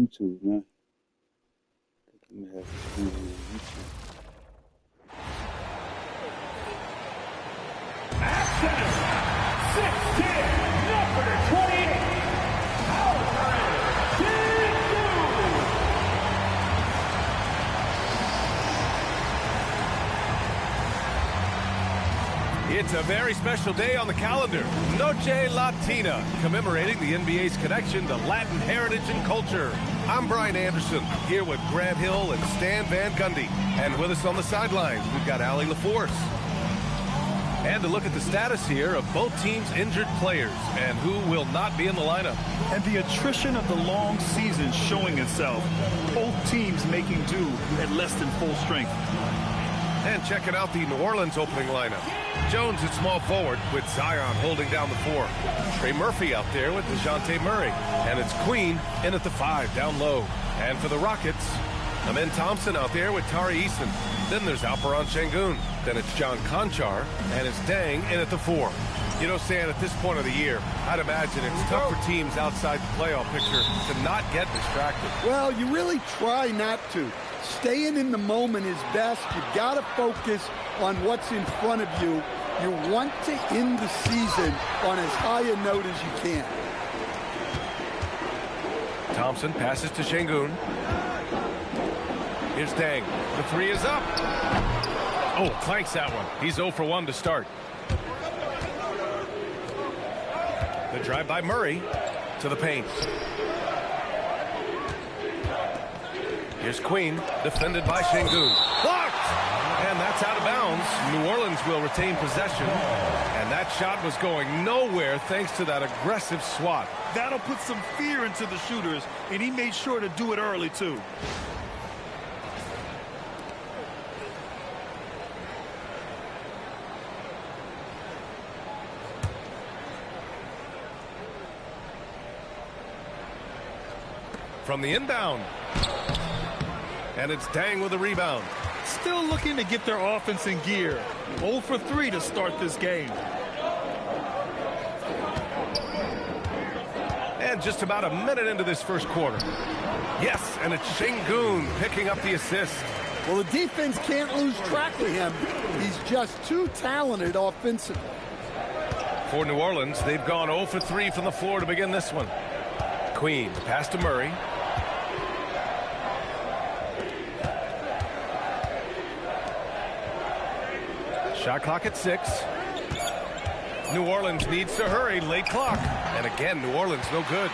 YouTube, man. I think I'm gonna have to stream on YouTube. At center, 6'10", number 28, It's a very special day on the calendar, Noche Latina, commemorating the NBA's connection to Latin heritage and culture. I'm Brian Anderson, here with Grant Hill and Stan Van Gundy. And with us on the sidelines, we've got Allie LaForce. And to look at the status here of both teams' injured players and who will not be in the lineup. And the attrition of the long season showing itself. Both teams making do at less than full strength. And checking out the New Orleans opening lineup. Jones at small forward with Zion holding down the 4. Trey Murphy out there with DeJounte Murray. And it's Queen in at the 5 down low. And for the Rockets, Amen Thompson out there with Tari Eason. Then there's Alperen Şengün. Then it's John Conchar. And it's Deng in at the 4. You know, Stan, at this point of the year, I'd imagine it's tough for teams outside the playoff picture to not get distracted. Well, you really try not to. Staying in the moment is best. You've got to focus on what's in front of you. You want to end the season on as high a note as you can. Thompson passes to Şengün. Here's Deng. The 3 is up. Oh, clanks that one. He's 0 for 1 to start. The drive by Murray to the paint. Here's Queen, defended by Şengün. Blocked! And that's out of bounds. New Orleans will retain possession. And that shot was going nowhere thanks to that aggressive swat. That'll put some fear into the shooters, and he made sure to do it early, too. From the inbound. And it's Deng with a rebound. Still looking to get their offense in gear. 0 for 3 to start this game. And just about a minute into this first quarter. Yes, and it's Şengün picking up the assist. Well, the defense can't lose track of him. He's just too talented offensively. For New Orleans, they've gone 0 for 3 from the floor to begin this one. Queen, pass to Murray. Shot clock at 6. New Orleans needs to hurry. Late clock. And again, New Orleans no good.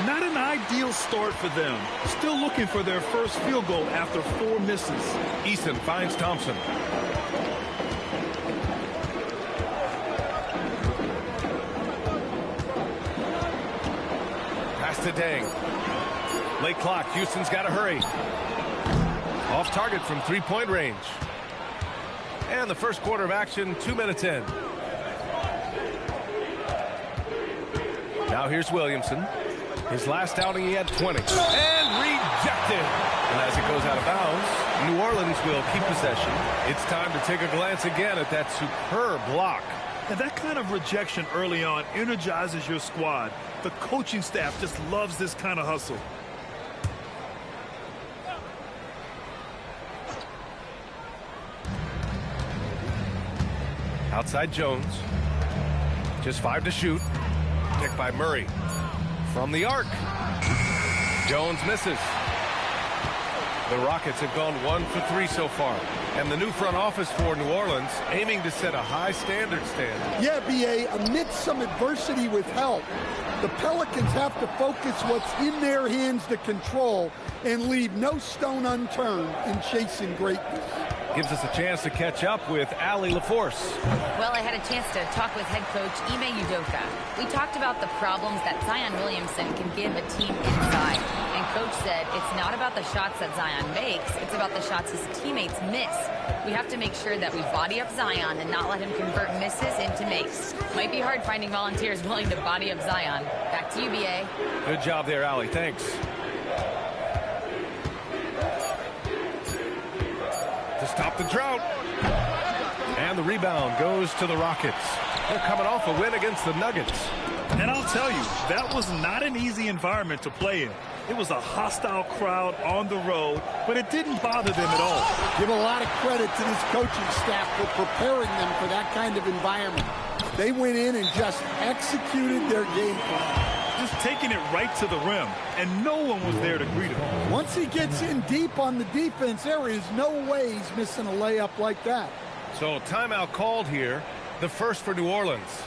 Not an ideal start for them. Still looking for their first field goal after 4 misses. Eason finds Thompson. Pass to Deng. Late clock. Houston's got to hurry. Off target from 3-point range. And the first quarter of action, 2 minutes in. Now here's Williamson. His last outing, he had 20. And rejected. And as it goes out of bounds, New Orleans will keep possession. It's time to take a glance again at that superb block. And that kind of rejection early on energizes your squad. The coaching staff just loves this kind of hustle. Outside Jones. Just 5 to shoot. Picked by Murray. From the arc. Jones misses. The Rockets have gone 1 for 3 so far. And the new front office for New Orleans aiming to set a high standard, Stan. Yeah, B.A., amidst some adversity with help, the Pelicans have to focus what's in their hands to control and leave no stone unturned in chasing greatness. Gives us a chance to catch up with Allie LaForce. Well, I had a chance to talk with head coach Ime Udoka. We talked about the problems that Zion Williamson can give a team inside. And coach said it's not about the shots that Zion makes, it's about the shots his teammates miss. We have to make sure that we body up Zion and not let him convert misses into makes. Might be hard finding volunteers willing to body up Zion. Back to you, B.A. Good job there, Allie. Thanks. To stop the drought. And the rebound goes to the Rockets. They're coming off a win against the Nuggets. And I'll tell you, that was not an easy environment to play in. It was a hostile crowd on the road, but it didn't bother them at all. Give a lot of credit to this coaching staff for preparing them for that kind of environment. They went in and just executed their game plan. Just taking it right to the rim, and no one was there to greet him. Once he gets in deep on the defense, there is no way he's missing a layup like that. So timeout called here, the first for New Orleans.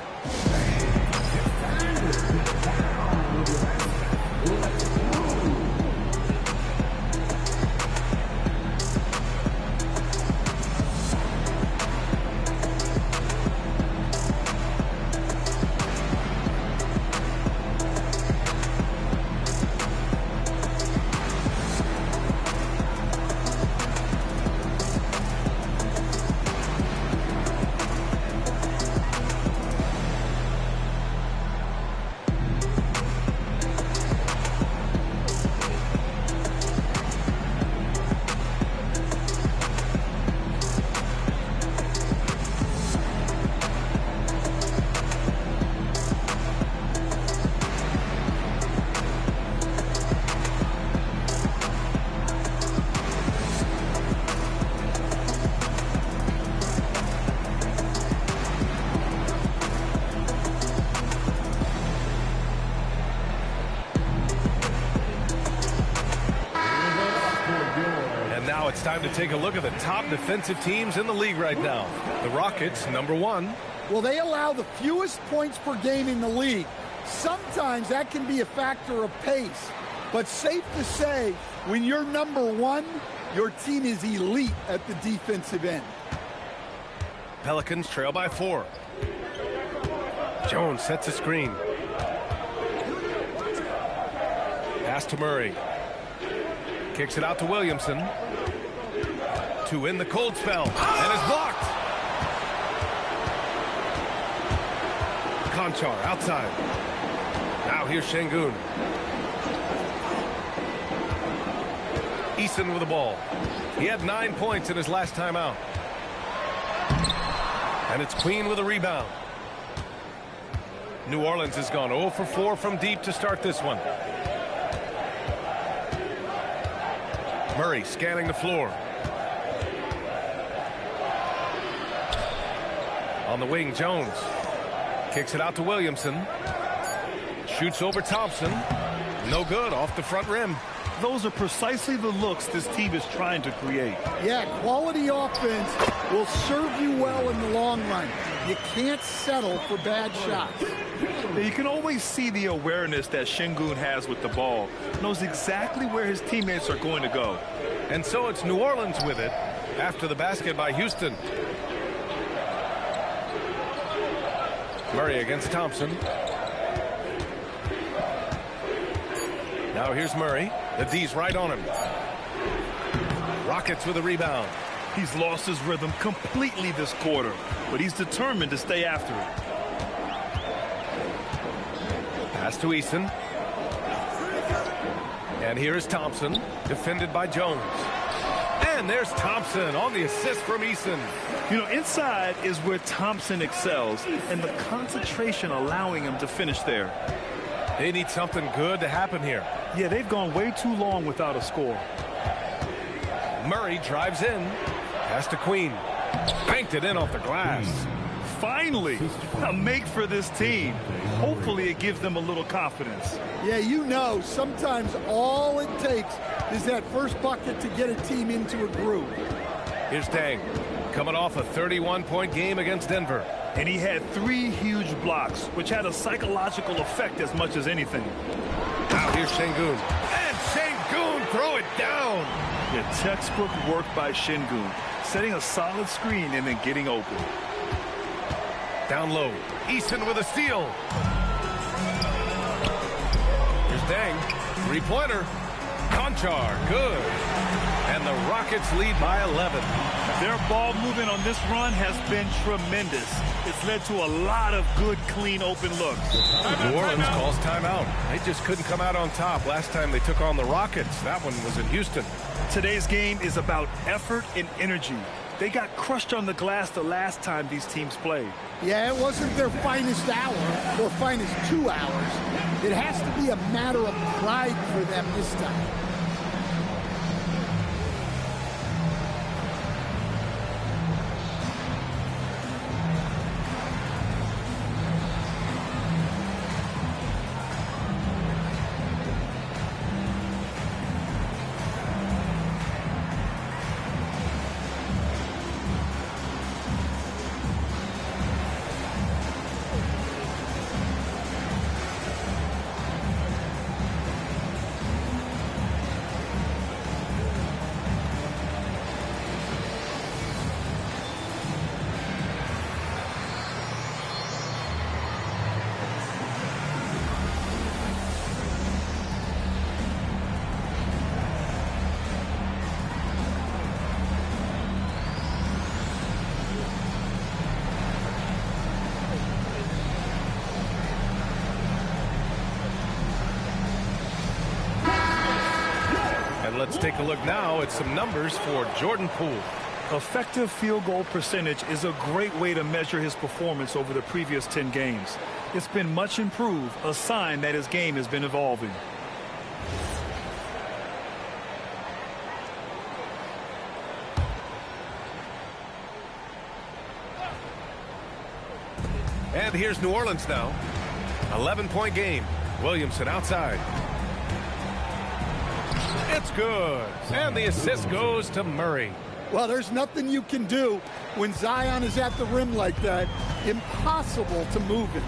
Now it's time to take a look at the top defensive teams in the league right now. The Rockets, #1. Well, they allow the fewest points per game in the league. Sometimes that can be a factor of pace. But safe to say, when you're #1, your team is elite at the defensive end. Pelicans trail by 4. Jones sets a screen. Pass to Murray. Kicks it out to Williamson. To in the cold spell. And is blocked. Conchar outside. Now here's Şengün. Eason with the ball. He had 9 points in his last time out. And it's Queen with a rebound. New Orleans has gone 0 for 4 from deep to start this one. Murray scanning the floor. On the wing, Jones. Kicks it out to Williamson. Shoots over Thompson. No good, off the front rim. Those are precisely the looks this team is trying to create. Yeah, quality offense will serve you well in the long run. You can't settle for bad shots. You can always see the awareness that Şengün has with the ball. Knows exactly where his teammates are going to go. And so it's New Orleans with it after the basket by Houston. Murray against Thompson. Now here's Murray. The D's right on him. Rockets with a rebound. He's lost his rhythm completely this quarter, but he's determined to stay after it. Pass to Eason. And here is Thompson, defended by Jones. And there's Thompson on the assist from Eason. You know, inside is where Thompson excels, and the concentration allowing him to finish there. They need something good to happen here. Yeah, they've gone way too long without a score. Murray drives in. Pass to Queen. Banked it in off the glass. Finally, a make for this team. Hopefully it gives them a little confidence. Yeah, you know, sometimes all it takes is that first bucket to get a team into a groove. Here's Deng, coming off a 31-point game against Denver. And he had 3 huge blocks, which had a psychological effect as much as anything. Now here's Şengün. And Şengün throw it down. The textbook work by Şengün, setting a solid screen and then getting open. Down low. Eason with a steal. Here's Deng. 3-pointer. Conchar. Good. And the Rockets lead by 11. Their ball movement on this run has been tremendous. It's led to a lot of good, clean, open looks. New Orleans calls timeout. They just couldn't come out on top last time they took on the Rockets. That one was in Houston. Today's game is about effort and energy. They got crushed on the glass the last time these teams played. Yeah, it wasn't their finest hour or finest 2 hours. It has to be a matter of pride for them this time. Let's take a look now at some numbers for Jordan Poole. Effective field goal percentage is a great way to measure his performance over the previous 10 games. It's been much improved, a sign that his game has been evolving. And here's New Orleans now. 11-point game. Williamson outside. It's good. And the assist goes to Murray. Well, there's nothing you can do when Zion is at the rim like that. Impossible to move him.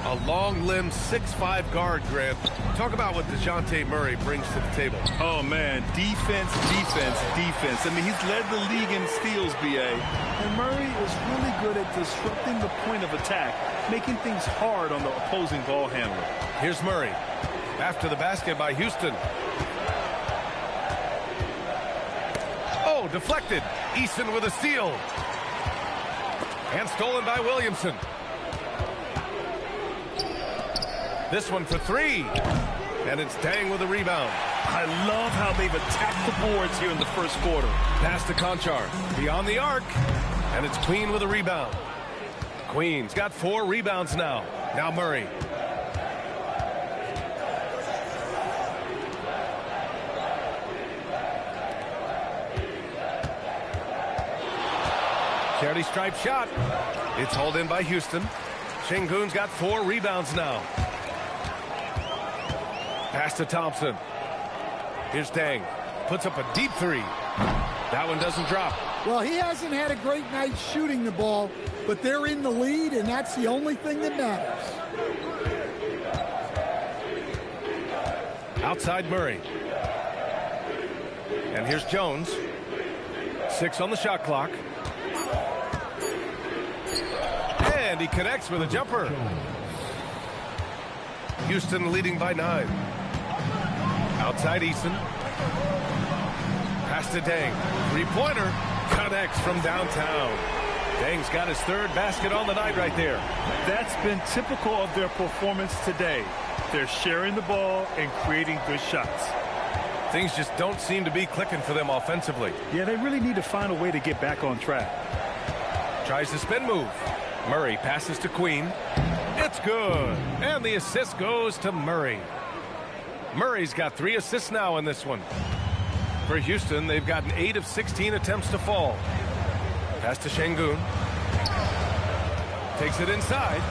A long-limbed 6'5" guard, Grant. Talk about what DeJounte Murray brings to the table. Oh, man. Defense, defense, defense. I mean, he's led the league in steals, B.A. And Murray is really good at disrupting the point of attack, making things hard on the opposing ball handler. Here's Murray. After the basket by Houston. Oh, deflected. Eason with a steal. And stolen by Williamson. This one for three. And it's Deng with a rebound. I love how they've attacked the boards here in the first quarter. Pass to Conchar. Beyond the arc. And it's Queen with a rebound. Queen's got 4 rebounds now. Now Murray. Charity stripe shot. It's hauled in by Houston. Şengün's got 4 rebounds now. Pass to Thompson. Here's Deng. Puts up a deep 3. That one doesn't drop. Well, he hasn't had a great night shooting the ball, but they're in the lead, and that's the only thing that matters. Outside Murray. And here's Jones. 6 on the shot clock. And he connects with a jumper. Houston leading by 9. Outside Eason. Pass to Deng. 3-pointer. Connects from downtown. Deng's got his 3rd basket on the night right there. That's been typical of their performance today. They're sharing the ball and creating good shots. Things just don't seem to be clicking for them offensively. Yeah, they really need to find a way to get back on track. Tries the spin move. Murray passes to Queen. It's good. And the assist goes to Murray. Murray's got 3 assists now in this one. For Houston, they've gotten 8 of 16 attempts to fall. Pass to Şengün. Takes it inside.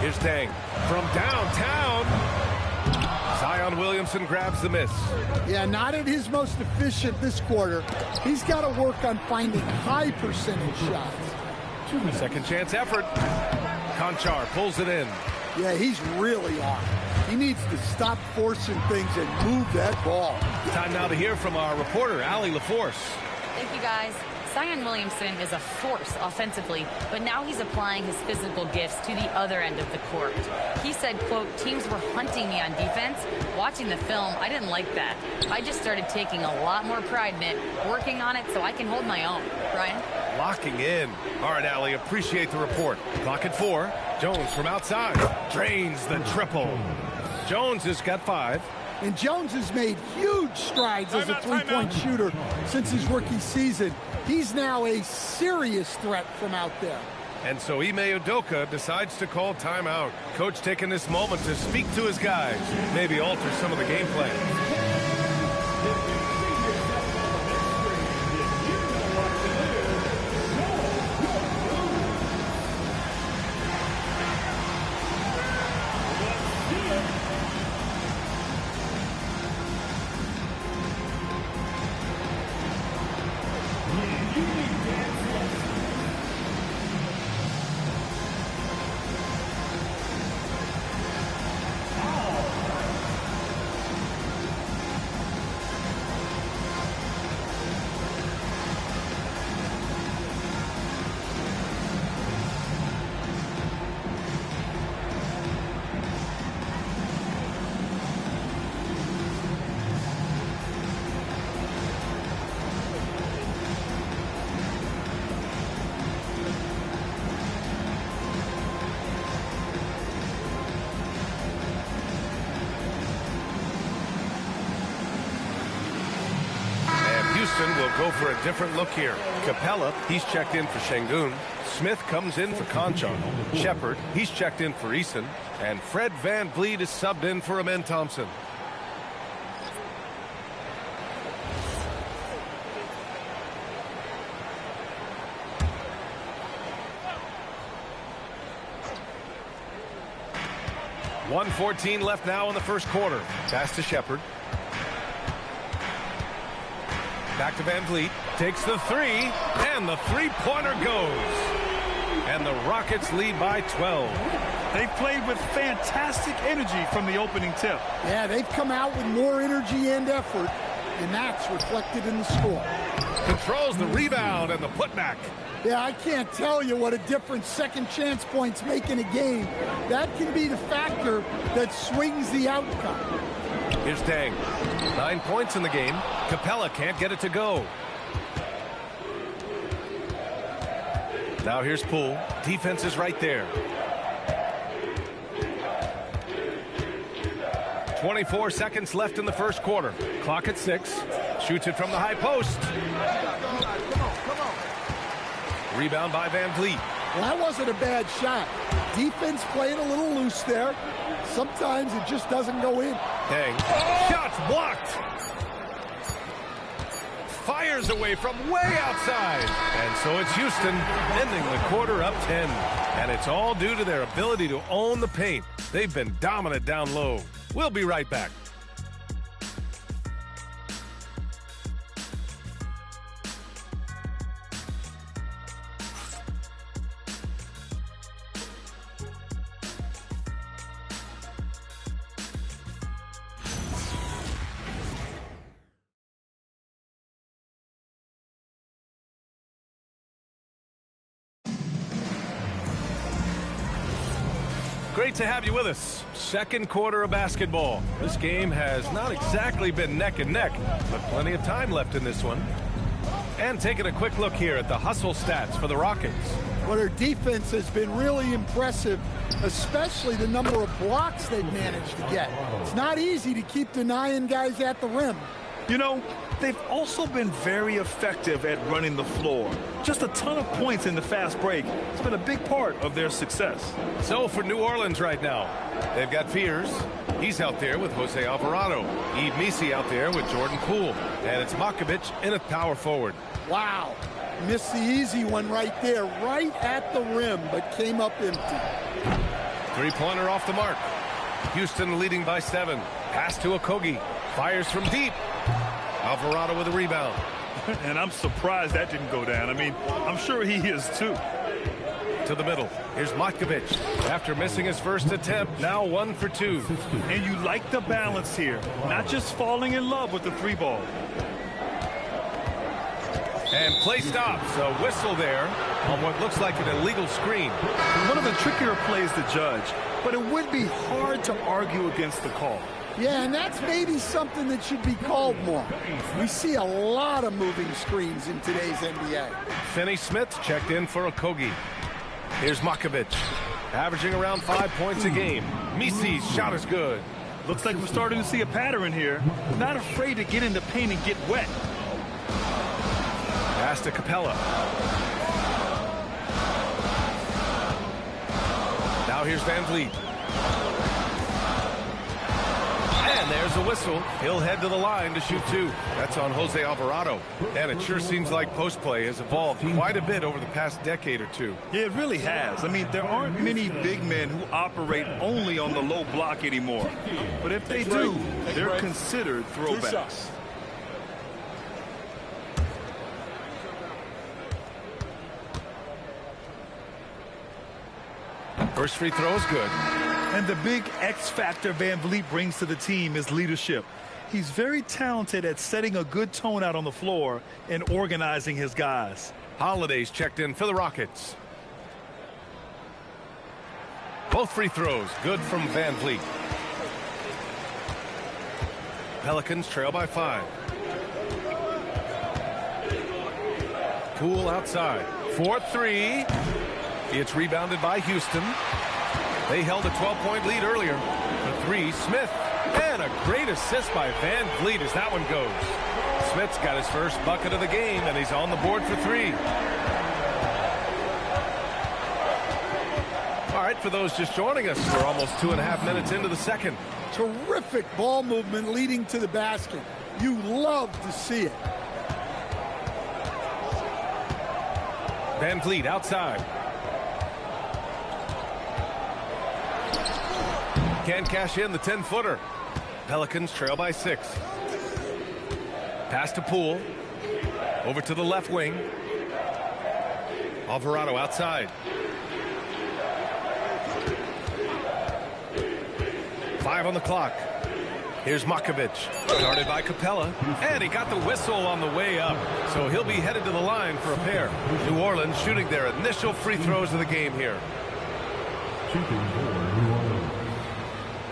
Here's Deng. From downtown. Zion Williamson grabs the miss. Yeah, not at his most efficient this quarter. He's got to work on finding high percentage shots. Second chance effort. Conchar pulls it in. Yeah, he's really on. He needs to stop forcing things and move that ball. Time now to hear from our reporter, Allie LaForce. Thank you, guys. Zion Williamson is a force offensively, but now he's applying his physical gifts to the other end of the court. He said, quote, teams were hunting me on defense. Watching the film, I didn't like that. I just started taking a lot more pride in it, working on it so I can hold my own. Brian? Locking in. All right, Allie, appreciate the report. Clock at 4. Jones from outside. Drains the triple. Jones has got 5. And Jones has made huge strides as a three-point shooter since his rookie season. He's now a serious threat from out there. And so Ime Udoka decides to call timeout. Coach taking this moment to speak to his guys, maybe alter some of the game plan. Houston will go for a different look here. Capella, he's checked in for Şengün. Smith comes in for Conchon. Shepard, he's checked in for Eason. And Fred VanVleet is subbed in for Amen Thompson. .114 left now in the first quarter. Pass to Shepard. Back to VanVleet, takes the three, and the three-pointer goes. And the Rockets lead by 12. They played with fantastic energy from the opening tip. Yeah, they've come out with more energy and effort, and that's reflected in the score. Controls the rebound and the putback. Yeah, I can't tell you what a difference second chance points make in a game. That can be the factor that swings the outcome. Here's Deng. 9 points in the game. Capella can't get it to go. Now here's Poole. Defense is right there. 24 seconds left in the first quarter. Clock at 6. Shoots it from the high post. Rebound by VanVleet. Well, that wasn't a bad shot. Defense playing a little loose there. Sometimes it just doesn't go in. Deng. Shots blocked. Fires away from way outside. And so it's Houston ending the quarter up 10. And it's all due to their ability to own the paint. They've been dominant down low. We'll be right back. Great to have you with us. Second quarter of basketball. This game has not exactly been neck and neck, but plenty of time left in this one. And taking a quick look here at the hustle stats for the Rockets. Well, their defense has been really impressive, especially the number of blocks they've managed to get. It's not easy to keep denying guys at the rim. You know, they've also been very effective at running the floor. Just a ton of points in the fast break. It's been a big part of their success. So for New Orleans right now, they've got Fears. He's out there with Jose Alvarado. Yves Missi out there with Jordan Poole. And it's Makovic in at power forward. Wow. Missed the easy one right there, right at the rim, but came up empty. Three-pointer off the mark. Houston leading by 7. Pass to Okogie. Fires from deep. Alvarado with a rebound. And I'm surprised that didn't go down. I mean, I'm sure he is too. To the middle. Here's Matkovic. After missing his first attempt, now 1 for 2. And you like the balance here. Not just falling in love with the three ball. And play stops. A whistle there on what looks like an illegal screen. One of the trickier plays to judge, but it would be hard to argue against the call. Yeah, and that's maybe something that should be called more. We see a lot of moving screens in today's NBA. Finney-Smith checked in for Okogie. Here's Makovic, averaging around 5 points a game. Missi's shot is good. Looks like we're starting to see a pattern here. Not afraid to get in the paint and get wet. Pass to Capella. Now here's Van Vliet. And there's a whistle. He'll head to the line to shoot two. That's on Jose Alvarado. And it sure seems like post play has evolved quite a bit over the past decade or two. Yeah, it really has. I mean, there aren't many big men who operate only on the low block anymore. But if they do, they're considered throwbacks. First free throw is good. And the big X factor Van Vliet brings to the team is leadership. He's very talented at setting a good tone out on the floor and organizing his guys. Holiday's checked in for the Rockets. Both free throws good from Van Vliet. Pelicans trail by 5. Poole outside. 4-3. It's rebounded by Houston. They held a 12-point lead earlier. The 3, Smith. And a great assist by Van Vliet as that one goes. Smith's got his first bucket of the game, and he's on the board for 3. All right, for those just joining us, we're almost 2.5 minutes into the second. Terrific ball movement leading to the basket. You love to see it. Van Vliet outside. Can't cash in the 10-footer. Pelicans trail by 6. Pass to Poole. Over to the left wing. Alvarado outside. 5 on the clock. Here's Makovic. Guarded by Capella. And he got the whistle on the way up. So he'll be headed to the line for a pair. New Orleans shooting their initial free throws of the game here. Shooting for New Orleans.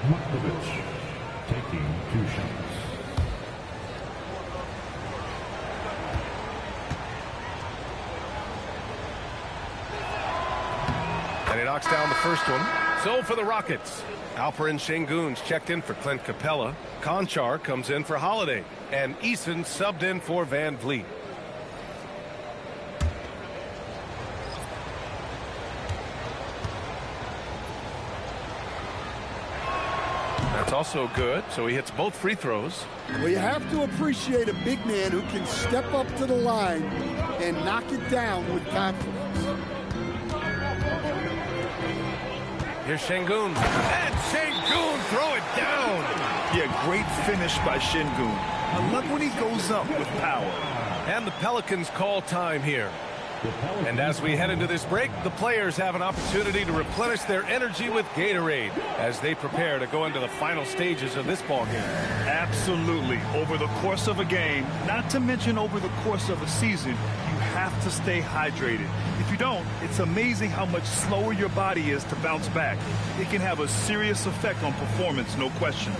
Makovic taking 2 shots. And he knocks down the first one. So for the Rockets, Alperen Sengun's checked in for Clint Capella. Conchar comes in for Holiday. And Eason subbed in for Van Vliet. That's also good, so he hits both free throws. Well, you have to appreciate a big man who can step up to the line and knock it down with confidence. Here's Sengun. And Sengun throw it down. Yeah, great finish by Sengun. I love when he goes up with power. And the Pelicans call time here. And as we head into this break, the players have an opportunity to replenish their energy with Gatorade as they prepare to go into the final stages of this ball game. Absolutely. Over the course of a game, not to mention over the course of a season, you have to stay hydrated. If you don't, it's amazing how much slower your body is to bounce back. It can have a serious effect on performance, no question.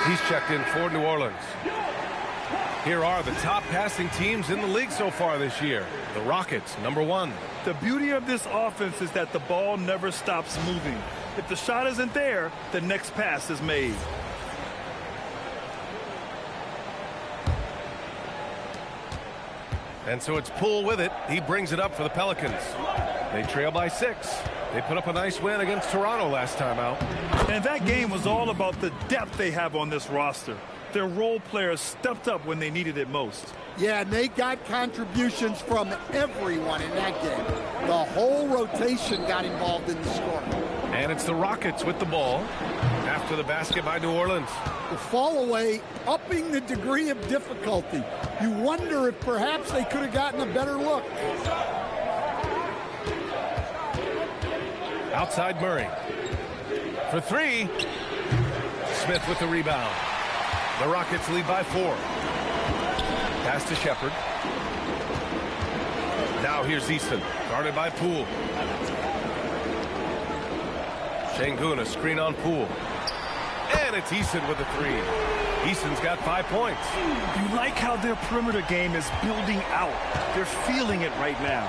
He's checked in for New Orleans. Here are the top passing teams in the league so far this year. The Rockets, #1. The beauty of this offense is that the ball never stops moving. If the shot isn't there, the next pass is made. And so it's Poole with it. He brings it up for the Pelicans. They trail by 6. They put up a nice win against Toronto last time out. And that game was all about the depth they have on this roster. Their role players stepped up when they needed it most. Yeah, and they got contributions from everyone in that game. The whole rotation got involved in the scoring. And it's the Rockets with the ball. After to the basket by New Orleans. The fall away, upping the degree of difficulty. You wonder if perhaps they could have gotten a better look. Outside Murray. For three. Smith with the rebound. The Rockets lead by 4. Pass to Shepard. Now here's Easton, guarded by Poole. Şengün, a screen on Poole. And it's Easton with a 3. Easton's got 5 points. You like how their perimeter game is building out. They're feeling it right now.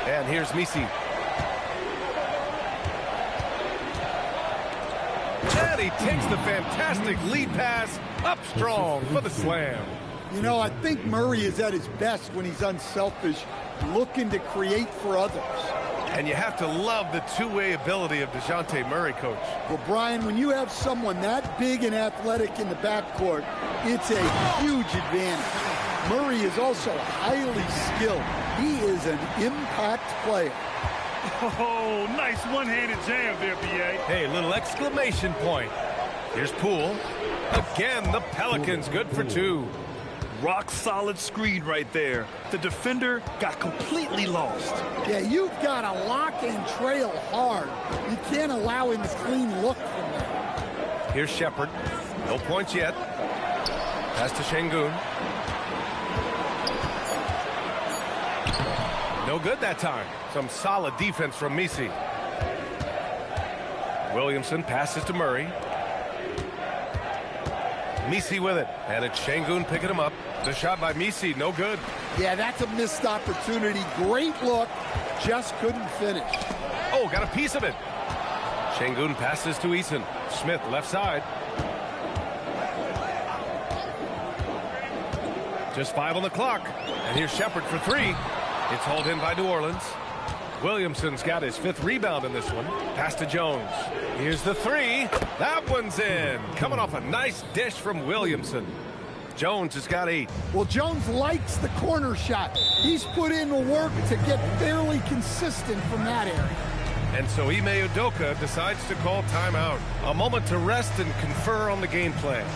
And here's Misi. And he takes the fantastic lead pass up strong for the slam. You know, I think Murray is at his best when he's unselfish, looking to create for others. And you have to love the two-way ability of DeJounte Murray, Coach. Well, Brian, when you have someone that big and athletic in the backcourt, it's a huge advantage. Murray is also highly skilled. He is an impact player. Oh, nice one-handed jam there, B.A. Hey, little exclamation point. Here's Poole. Again, the Pelicans good for 2. Rock solid screen right there. The defender got completely lost. Yeah, you've got to lock and trail hard. You can't allow him a clean look from there. Here's Shepard. No points yet. Pass to Şengün. No good that time. Some solid defense from Misi. Williamson passes to Murray. Misi with it. And it's Şengün picking him up. The shot by Misi, no good. Yeah, that's a missed opportunity. Great look. Just couldn't finish. Oh, got a piece of it. Şengün passes to Eason. Smith left side. Just 5 on the clock. And here's Shepard for 3. It's hauled in by New Orleans. Williamson's got his 5th rebound in this one. Pass to Jones. Here's the 3. That one's in. Coming off a nice dish from Williamson. Jones has got 8. Well, Jones likes the corner shot. He's put in the work to get fairly consistent from that area. And so Ime Udoka decides to call timeout. A moment to rest and confer on the game plan.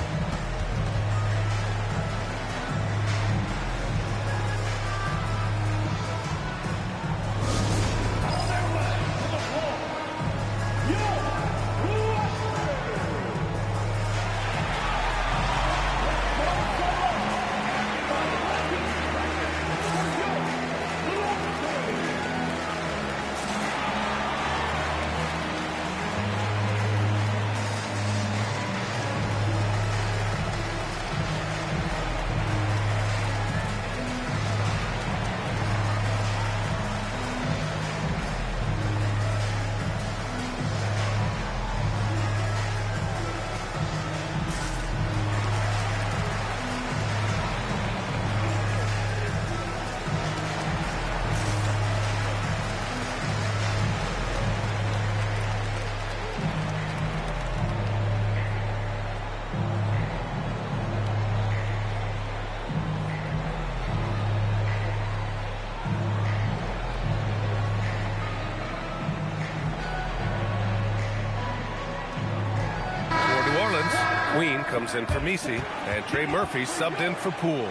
Queen comes in for Misi, and Trey Murphy subbed in for Poole.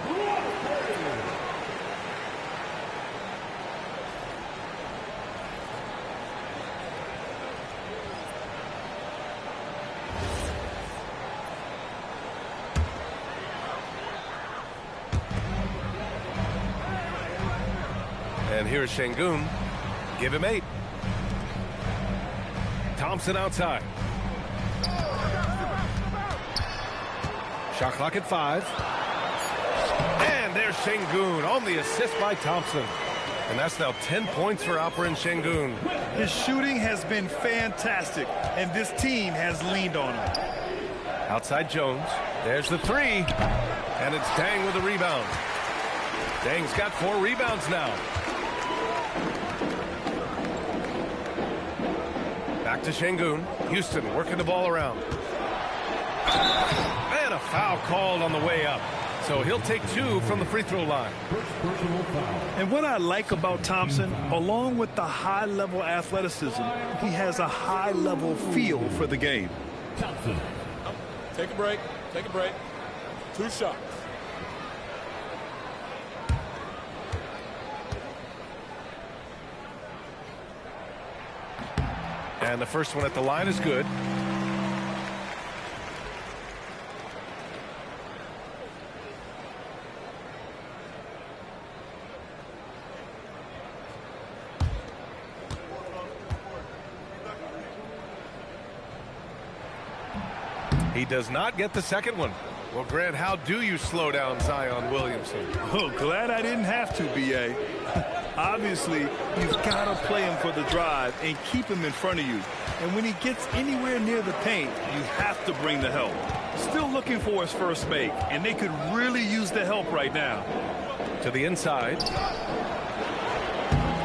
And here's Şengün. Give him 8. Thompson outside. Shot clock at 5. And there's Şengün on the assist by Thompson. And that's now 10 points for Alperen Şengün. His shooting has been fantastic, and this team has leaned on him. Outside Jones. There's the 3. And it's Deng with a rebound. Deng's got 4 rebounds now. Back to Şengün. Houston working the ball around. And a foul called on the way up. So he'll take 2 from the free throw line. And what I like about Thompson, along with the high-level athleticism, he has a high-level feel for the game. Thompson. Take a break. Take a break. 2 shots. And the first one at the line is good. He does not get the second one. Well, Grant, how do you slow down Zion Williamson? Oh, glad I didn't have to, B.A. Obviously, you've got to play him for the drive and keep him in front of you. And when he gets anywhere near the paint, you have to bring the help. Still looking for his first make, and they could really use the help right now. To the inside.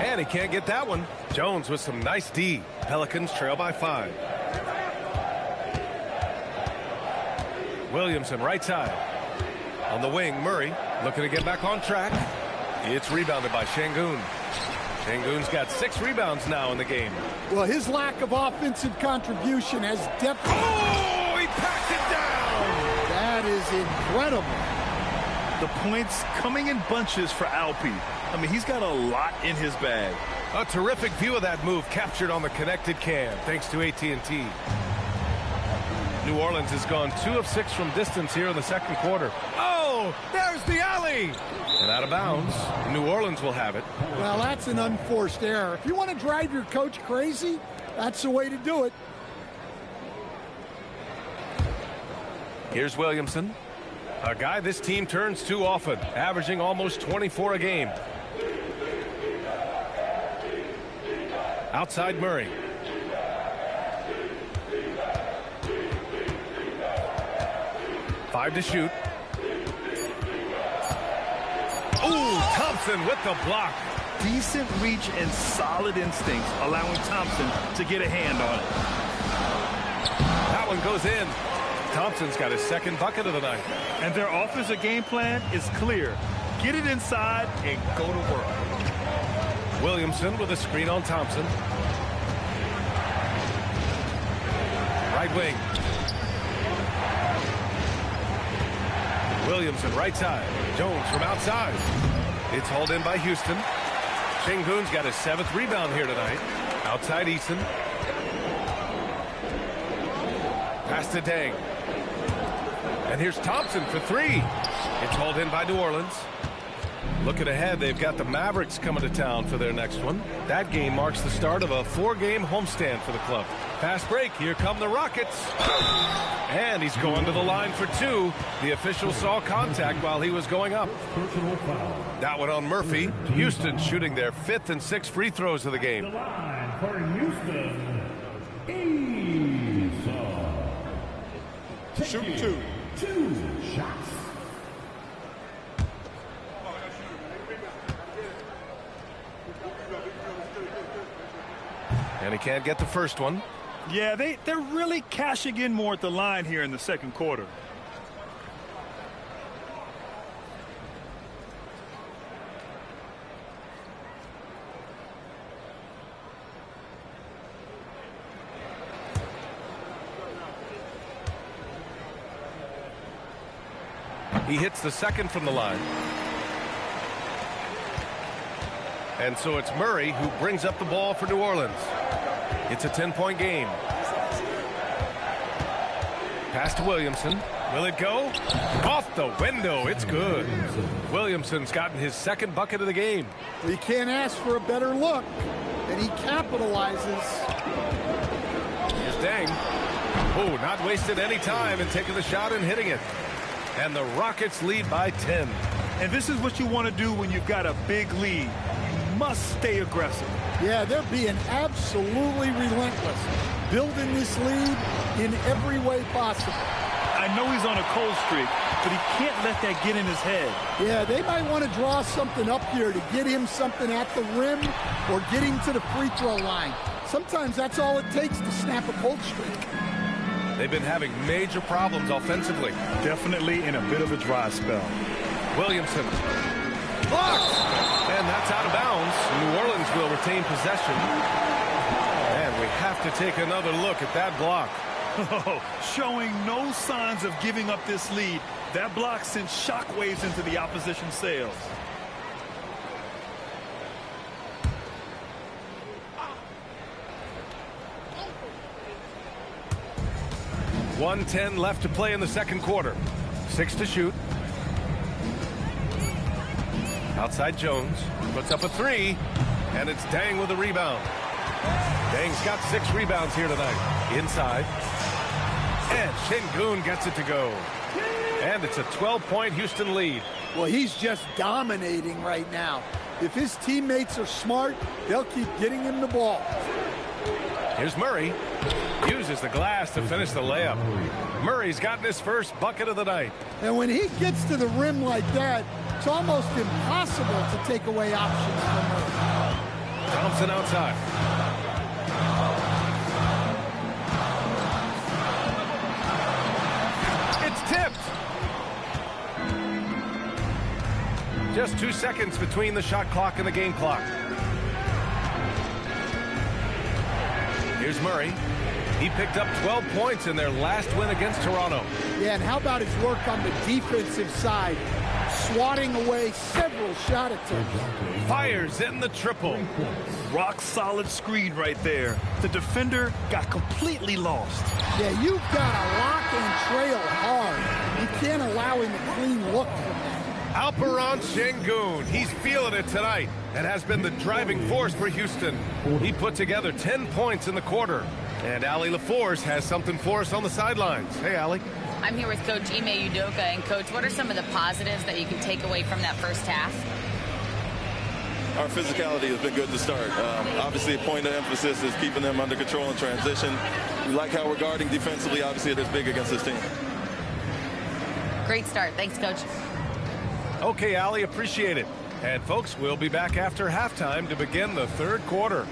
And he can't get that one. Jones with some nice D. Pelicans trail by 5. Williamson right side. On the wing, Murray looking to get back on track. It's rebounded by Şengün. Şengün's got 6 rebounds now in the game. Well, his lack of offensive contribution has definitely... Oh, he packed it down! That is incredible. The points coming in bunches for Alpi. I mean, he's got a lot in his bag. A terrific view of that move captured on the connected cam, thanks to AT&T. New Orleans has gone 2 of 6 from distance here in the second quarter. Oh, there's the alley! And out of bounds. New Orleans will have it. Well, that's an unforced error. If you want to drive your coach crazy, that's the way to do it. Here's Williamson. A guy this team turns to often, averaging almost 24 a game. Outside Murray. Five to shoot. Ooh, Thompson with the block. Decent reach and solid instincts, allowing Thompson to get a hand on it. That one goes in. Thompson's got his second bucket of the night. And their offensive game plan is clear. Get it inside and go to work. Williamson with a screen on Thompson. Right wing. Williamson right side. Jones from outside. It's hauled in by Houston. Şengün's got his 7th rebound here tonight. Outside Eason. Pass to Deng. And here's Thompson for 3. It's hauled in by New Orleans. Looking ahead, they've got the Mavericks coming to town for their next one. That game marks the start of a 4-game homestand for the club. Fast break. Here come the Rockets. And he's going to the line for 2. The official saw contact while he was going up. That one on Murphy. Houston shooting their 5th and 6th free throws of the game. The line for Houston. Shoot 2. 2 shots. And he can't get the first one. Yeah, they're really cashing in more at the line here in the second quarter. He hits the second from the line. And so it's Murray who brings up the ball for New Orleans. It's a 10-point game. Pass to Williamson. Will it go? Off the window. It's good. Williamson's gotten his 2nd bucket of the game. We can't ask for a better look, and he capitalizes. Here's Deng. Oh, not wasting any time in taking the shot and hitting it. And the Rockets lead by 10. And this is what you want to do when you've got a big lead. You must stay aggressive. Yeah, they're being absolutely relentless, building this lead in every way possible. I know he's on a cold streak, but he can't let that get in his head. Yeah, they might want to draw something up here to get him something at the rim or get him to the free throw line. Sometimes that's all it takes to snap a cold streak. They've been having major problems offensively. Definitely in a bit of a dry spell. Williamson. Blocked! And that's out of bounds. New Orleans will retain possession. And we have to take another look at that block. Showing no signs of giving up this lead. That block sent shockwaves into the opposition sails. 1:10 left to play in the second quarter. 6 to shoot. Outside Jones. Puts up a 3. And it's Deng with a rebound. Deng's got 6 rebounds here tonight. Inside. And Şengün gets it to go. And it's a 12-point Houston lead. Well, he's just dominating right now. If his teammates are smart, they'll keep getting him the ball. Here's Murray. Uses the glass to finish the layup. Murray's gotten his first bucket of the night. And when he gets to the rim like that, it's almost impossible to take away options from Murray. Thompson outside. It's tipped. Just 2 seconds between the shot clock and the game clock. Here's Murray. He picked up 12 points in their last win against Toronto. Yeah, and how about his work on the defensive side? Swatting away several shot attempts. Fires in the triple. Rock solid screen right there. The defender got completely lost. Yeah, you've got to lock and trail hard. You can't allow him a clean look from that. Alperen Şengün, he's feeling it tonight and has been the driving force for Houston. He put together 10 points in the quarter. And Allie LaForce has something for us on the sidelines. Hey, Allie. I'm here with Coach Ime Udoka. And, Coach, what are some of the positives that you can take away from that first half? Our physicality has been good to start. Obviously, a point of emphasis is keeping them under control in transition. We like how we're guarding defensively. Obviously, it is big against this team. Great start. Thanks, Coach. Okay, Allie, appreciate it. And, folks, we'll be back after halftime to begin the third quarter.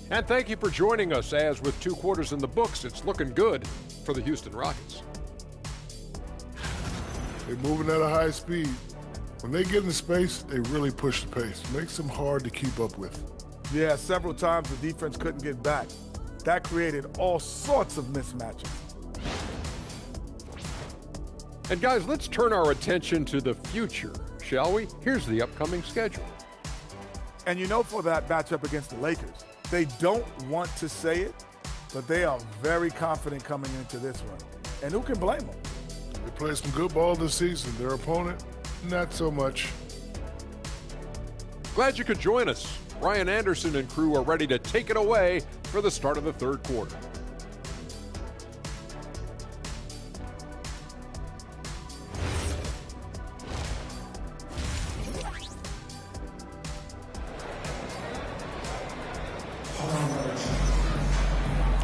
And thank you for joining us, as with 2 quarters in the books, it's looking good for the Houston Rockets. They're moving at a high speed. When they get in space, they really push the pace. Makes them hard to keep up with. Yeah, several times the defense couldn't get back. That created all sorts of mismatches. And guys, let's turn our attention to the future, shall we? Here's the upcoming schedule. And you know, for that matchup against the Lakers, they don't want to say it, but they are very confident coming into this one. And who can blame them? They played some good ball this season. Their opponent, not so much. Glad you could join us. Ryan Anderson and crew are ready to take it away for the start of the third quarter.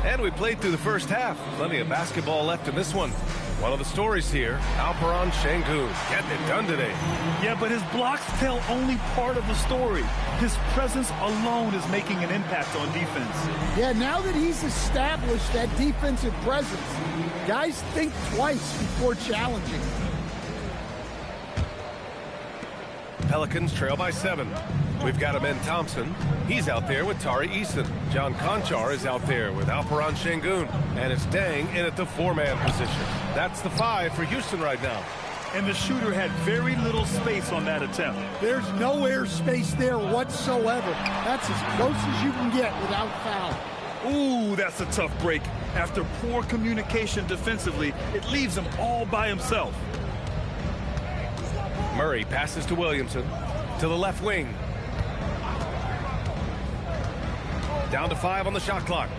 And we played through the first half. Plenty of basketball left in this one. One of the stories here, Alperen Şengün getting it done today. Yeah, but his blocks tell only part of the story. His presence alone is making an impact on defense. Yeah, now that he's established that defensive presence, guys think twice before challenging. Pelicans trail by 7. We've got Amen Thompson. He's out there with Tari Eason. John Conchar is out there with Alperen Şengün. And it's Deng in at the 4-man position. That's the 5 for Houston right now. And the shooter had very little space on that attempt. There's no air space there whatsoever. That's as close as you can get without foul. Ooh, that's a tough break. After poor communication defensively, it leaves him all by himself. Murray passes to Williamson. To the left wing. Down to 5 on the shot clock.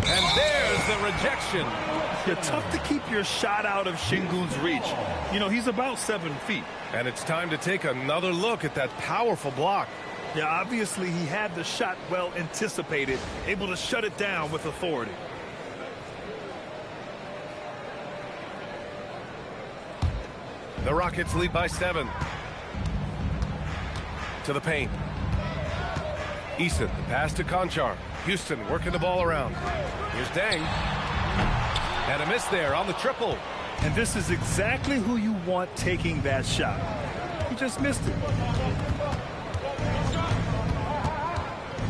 And there's the rejection. You're tough to keep your shot out of Şengün's reach. You know, he's about 7 feet. And it's time to take another look at that powerful block. Yeah, obviously he had the shot well anticipated, able to shut it down with authority. The Rockets lead by 7. To the paint. Eason, the pass to Conchar. Houston working the ball around. Here's Deng. And a miss there on the triple. And this is exactly who you want taking that shot. He just missed it.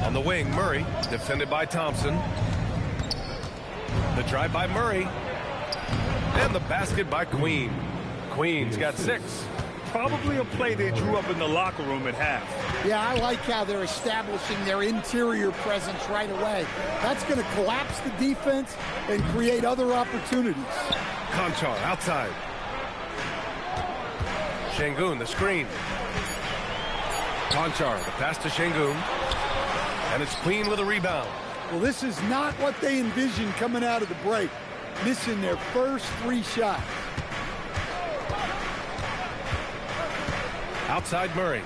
On the wing, Murray, defended by Thompson. The drive by Murray. And the basket by Queen. Queen's got 6. Probably a play they drew up in the locker room at half. Yeah, I like how they're establishing their interior presence right away. That's going to collapse the defense and create other opportunities. Conchar outside. Şengün, the screen. Conchar, the pass to Şengün. And it's Queen with a rebound. Well, this is not what they envisioned coming out of the break. Missing their first 3 shots. Outside Murray.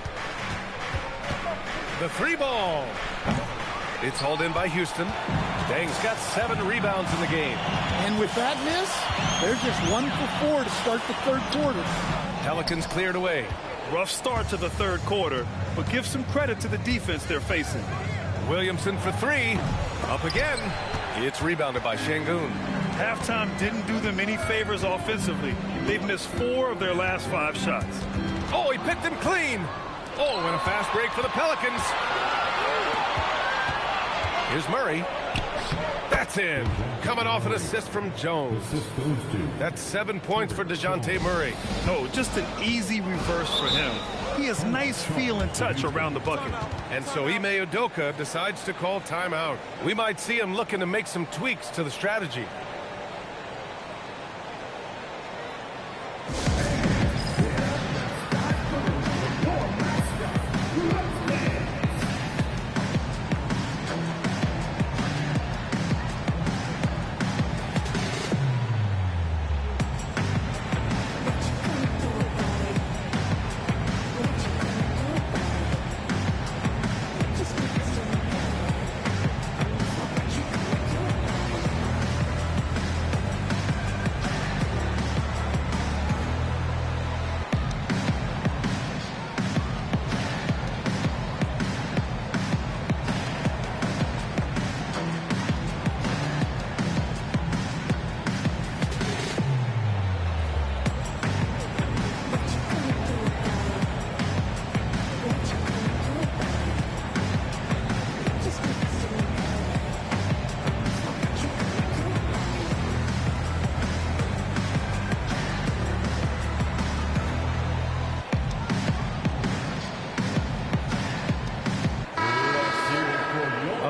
The 3 ball. It's hauled in by Houston. Deng's got 7 rebounds in the game. And with that miss, they're just 1 for 4 to start the 3rd quarter. Pelicans cleared away. Rough start to the 3rd quarter, but give some credit to the defense they're facing. Williamson for 3. Up again. It's rebounded by Şengün. Halftime didn't do them any favors offensively. They've missed 4 of their last 5 shots. Oh, he picked him clean. Oh, and a fast break for the Pelicans. Here's Murray. That's in. Coming off an assist from Jones. That's 7 points for DeJounte Murray. No, just an easy reverse for him. He has nice feel and touch around the bucket. And so Ime Udoka decides to call timeout. We might see him looking to make some tweaks to the strategy.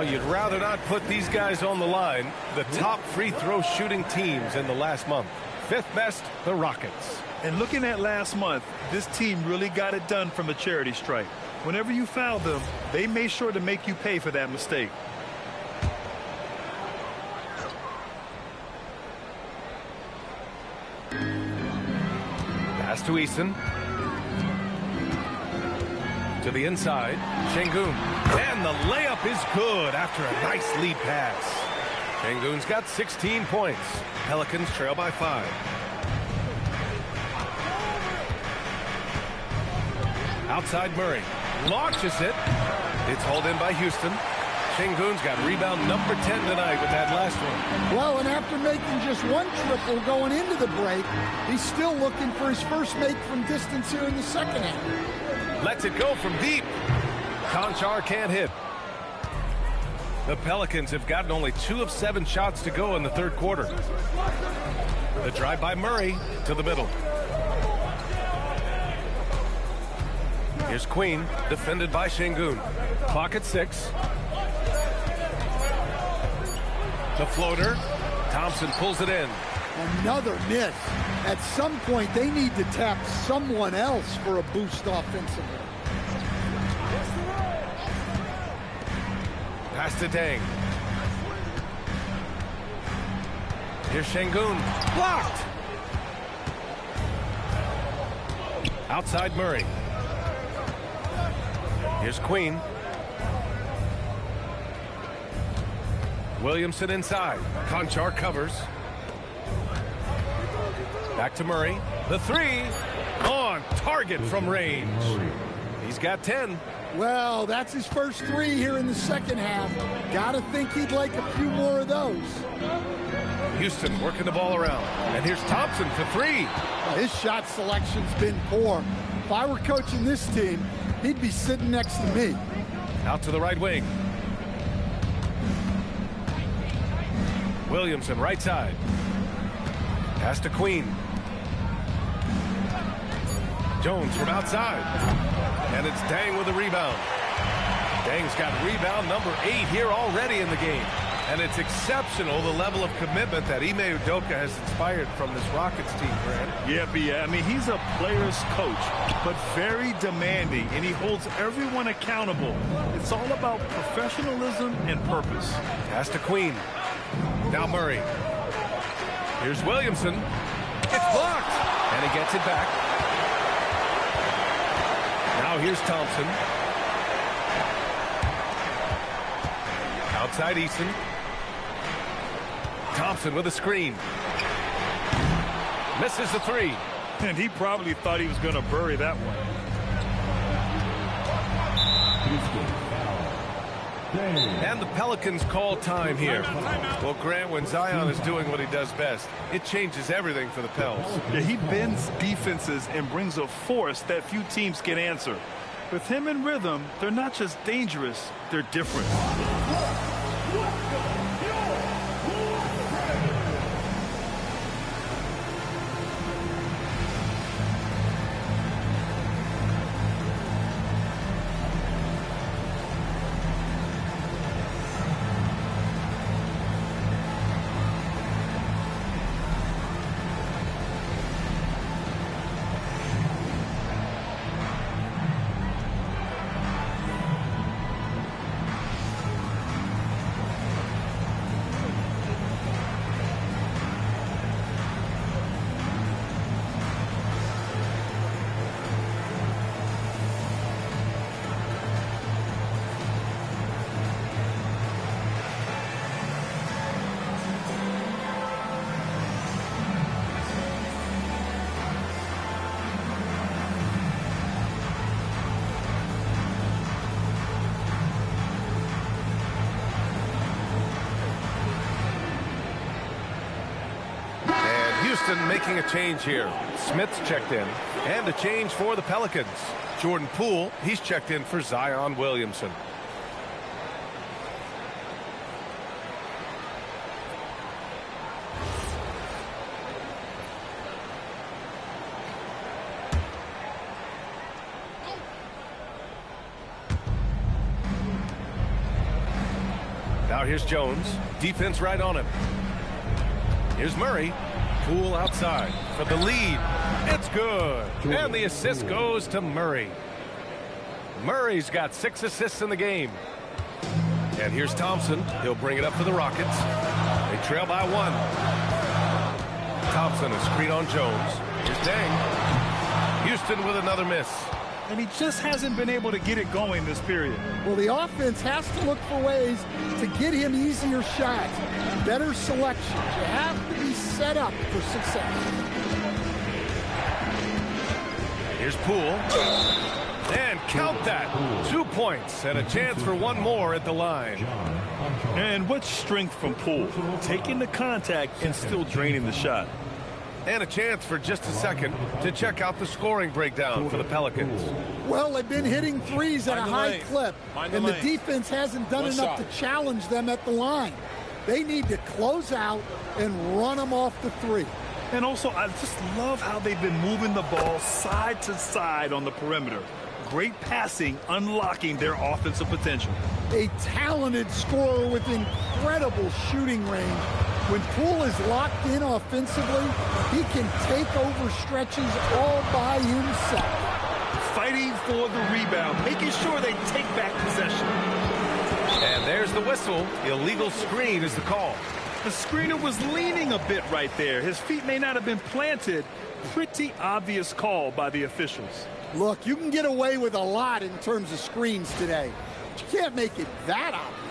You'd rather not put these guys on the line. The top free throw shooting teams in the last month. 5th best, the Rockets. And looking at last month, this team really got it done from a charity stripe. Whenever you foul them, they made sure to make you pay for that mistake. Pass to Eason. To the inside, Şengün. And the layup is good after a nice lead pass. Şengün's got 16 points. Pelicans trail by 5. Outside Murray. Launches it. It's hauled in by Houston. Şengün's got rebound number 10 tonight with that last one. Well, and after making just 1 triple going into the break, he's still looking for his first make from distance here in the second half. Lets it go from deep. Conchar can't hit. The Pelicans have gotten only 2 of 7 shots to go in the 3rd quarter. The drive by Murray to the middle. Here's Queen, defended by Şengün. Clock at 6. The floater. Thompson pulls it in. Another miss. At some point, they need to tap someone else for a boost offensively. Pass to Deng. Here's Şengün. Blocked. Outside Murray. Here's Queen. Williamson inside. Conchar covers. Back to Murray. The 3 on target from range. He's got 10. Well, that's his first 3 here in the second half. Gotta think he'd like a few more of those. Houston working the ball around. And here's Thompson for three. His shot selection's been poor. If I were coaching this team, he'd be sitting next to me. Out to the right wing. Williamson, right side. Pass to Queen. Jones from outside. And it's Deng with a rebound. Deng's got rebound number 8 here already in the game. And it's exceptional, the level of commitment that Ime Udoka has inspired from this Rockets team, Grant. Yeah, B.A. I mean, he's a player's coach, but very demanding, and he holds everyone accountable. It's all about professionalism and purpose. Pass to Queen. Now Murray. Here's Williamson. It's blocked. And he gets it back. Now here's Thompson. Outside Eason. Thompson with a screen. Misses the three. And he probably thought he was going to bury that one. And the Pelicans call time here. Well, Grant, when Zion is doing what he does best, it changes everything for the Pels. Yeah, he bends defenses and brings a force that few teams can answer. With him in rhythm, they're not just dangerous, they're different. Houston making a change here. Smith's checked in. And a change for the Pelicans. Jordan Poole, he's checked in for Zion Williamson. Now here's Jones. Defense right on him. Here's Murray. Poole outside for the lead. It's good. And the assist goes to Murray. Murray's got 6 assists in the game. And here's Thompson. He'll bring it up for the Rockets. They trail by 1. Thompson, a screen on Jones. Here's Deng. Houston with another miss. And he just hasn't been able to get it going this period. Well, the offense has to look for ways to get him easier shots, better selections. You have to be set up for success. Here's Poole. And count that. 2 points and a chance for one more at the line. And what strength from Poole. Taking the contact and still draining the shot. And a chance for just a second to check out the scoring breakdown for the Pelicans. Well, they've been hitting threes at a high clip, and the defense hasn't done enough to challenge them at the line. They need to close out and run them off the three. And also, I just love how they've been moving the ball side to side on the perimeter. Great passing, unlocking their offensive potential. A talented scorer with incredible shooting range. When Poole is locked in offensively, he can take over stretches all by himself. Fighting for the rebound, making sure they take back possession. And there's the whistle. Illegal screen is the call. The screener was leaning a bit right there. His feet may not have been planted. Pretty obvious call by the officials. Look, you can get away with a lot in terms of screens today. But you can't make it that obvious.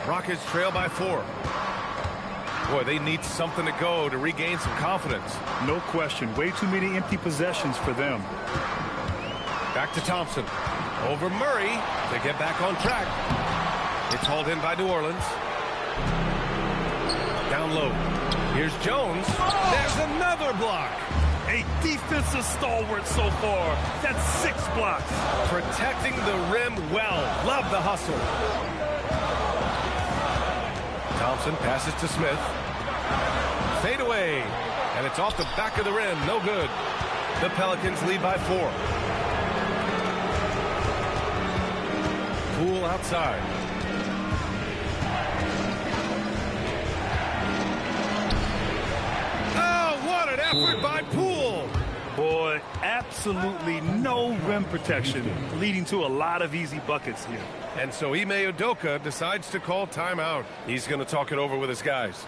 Rockets trail by 4. Boy, they need something to go to regain some confidence. No question. Way too many empty possessions for them. Back to Thompson. Over Murray to get back on track. It's hauled in by New Orleans. Down low. Here's Jones. There's another block. A defensive stalwart so far. That's 6 blocks. Protecting the rim well. Love the hustle. Thompson passes to Smith. Fade away. And it's off the back of the rim. No good. The Pelicans lead by 4. Poole outside. Oh, what an effort by Poole. Boy, absolutely no rim protection, leading to a lot of easy buckets here. And so Ime Udoka decides to call timeout. He's going to talk it over with his guys.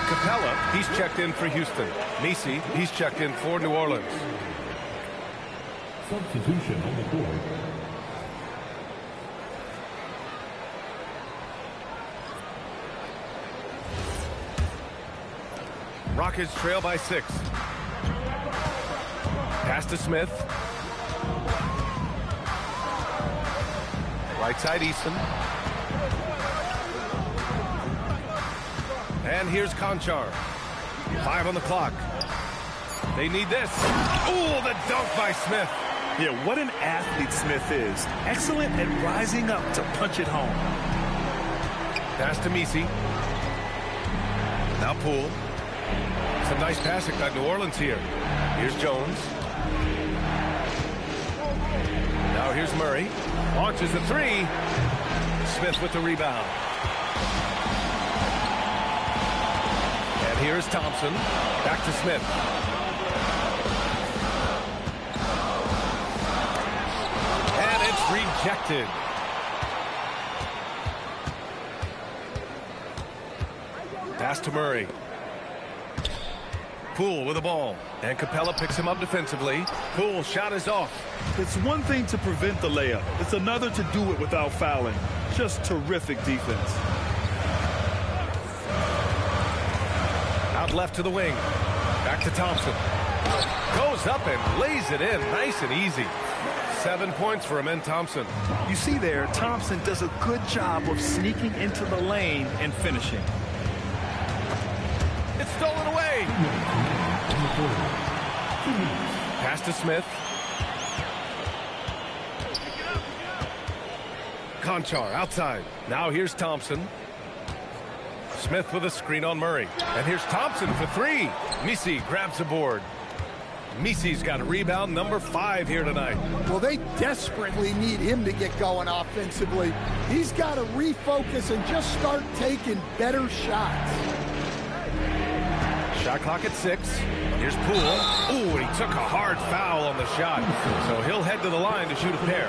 Capella, he's checked in for Houston. Messi, he's checked in for New Orleans. Substitution on the court. Rockets trail by 6. Pass to Smith. Right side Easton. And here's Conchar. 5 on the clock. They need this. Ooh, the dunk by Smith. Yeah, what an athlete Smith is. Excellent at rising up to punch it home. Pass to Messi. Now Poole. Some nice passing by New Orleans here. Here's Jones. Now here's Murray. Launches the 3. Smith with the rebound. Here's Thompson. Back to Smith. And it's rejected. Pass to Murray. Poole with the ball. And Capella picks him up defensively. Poole's shot is off. It's one thing to prevent the layup. It's another to do it without fouling. Just terrific defense. Out left to the wing. Back to Thompson. Goes up and lays it in. Nice and easy. 7 points for Amen Thompson. You see there, Thompson does a good job of sneaking into the lane and finishing. It's stolen away. Pass to Smith. Conchar outside. Now here's Thompson. Smith with a screen on Murray. And here's Thompson for 3. Messi grabs the board. Messi's got a rebound number 5 here tonight. Well, they desperately need him to get going offensively. He's got to refocus and just start taking better shots. Shot clock at 6. Here's Poole. Ooh, and he took a hard foul on the shot. So he'll head to the line to shoot a pair.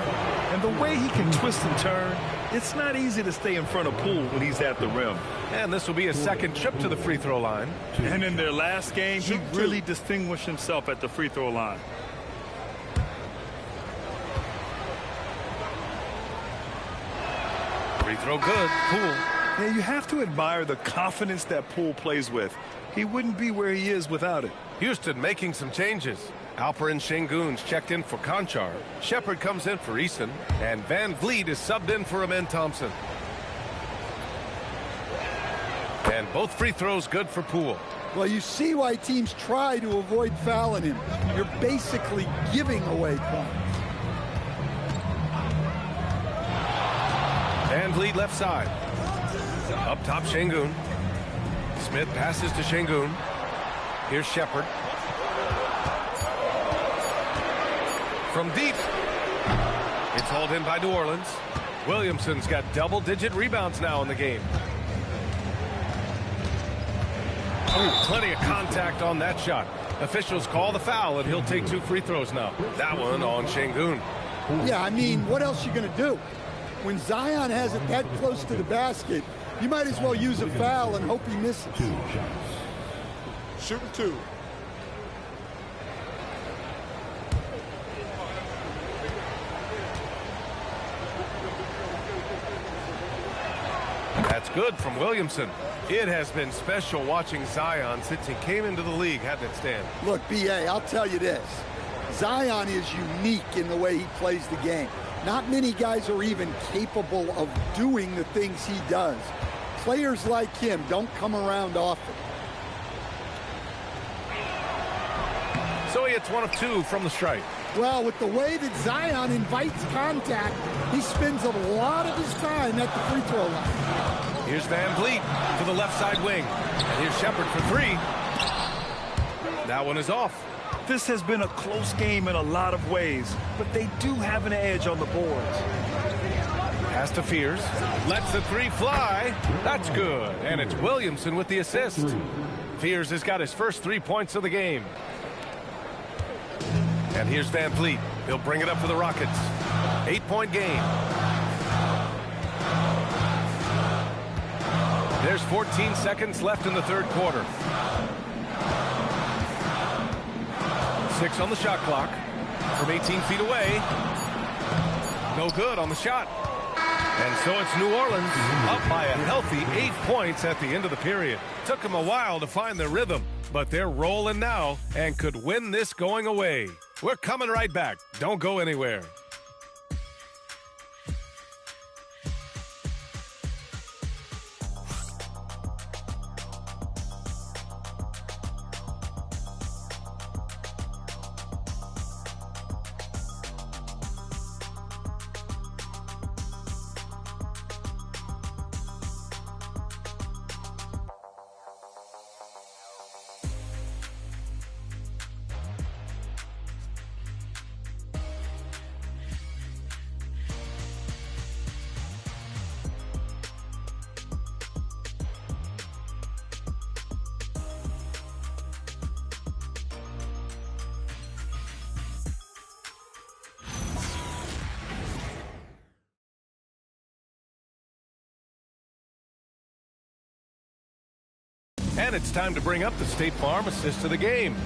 And the way he can twist and turn, it's not easy to stay in front of Poole when he's at the rim. And this will be his second trip to the free throw line. And in their last game, he really distinguished himself at the free throw line. Free throw good. Poole. Yeah, you have to admire the confidence that Poole plays with. He wouldn't be where he is without it. Houston making some changes. Alperen Şengün's checked in for Conchar. Shepard comes in for Easton. And Van Vliet is subbed in for Amen Thompson. And both free throws good for Poole. Well, you see why teams try to avoid fouling him. You're basically giving away points. Van Vliet left side. Up top, Şengün. Smith passes to Şengün. Here's Shepherd. From deep. It's hauled in by New Orleans. Williamson's got double-digit rebounds now in the game. Ooh, plenty of contact on that shot. Officials call the foul, and he'll take 2 free throws now. That one on Şengün. Yeah, I mean, what else are you going to do? When Zion has it that close to the basket, you might as well use a foul and hope he misses. Shooting 2. That's good from Williamson. It has been special watching Zion since he came into the league, hasn't it, Stan? Look, B.A., I'll tell you this. Zion is unique in the way he plays the game. Not many guys are even capable of doing the things he does. Players like him don't come around often. So he hits 1 of 2 from the stripe. Well, with the way that Zion invites contact, he spends a lot of his time at the free throw line. Here's Van Vliet to the left side wing. And here's Shepherd for 3. That one is off. This has been a close game in a lot of ways, but they do have an edge on the boards. Pass to Fears. Lets the 3 fly. That's good. And it's Williamson with the assist. Fears has got his first 3 points of the game. And here's Van Vliet. He'll bring it up for the Rockets. 8-point game. There's 14 seconds left in the third quarter. 6 on the shot clock. From 18 feet away. No good on the shot. And so it's New Orleans up by a healthy 8 points at the end of the period. Took them a while to find their rhythm, but they're rolling now and could win this going away. We're coming right back. Don't go anywhere. And it's time to bring up the State Farm assist to the game.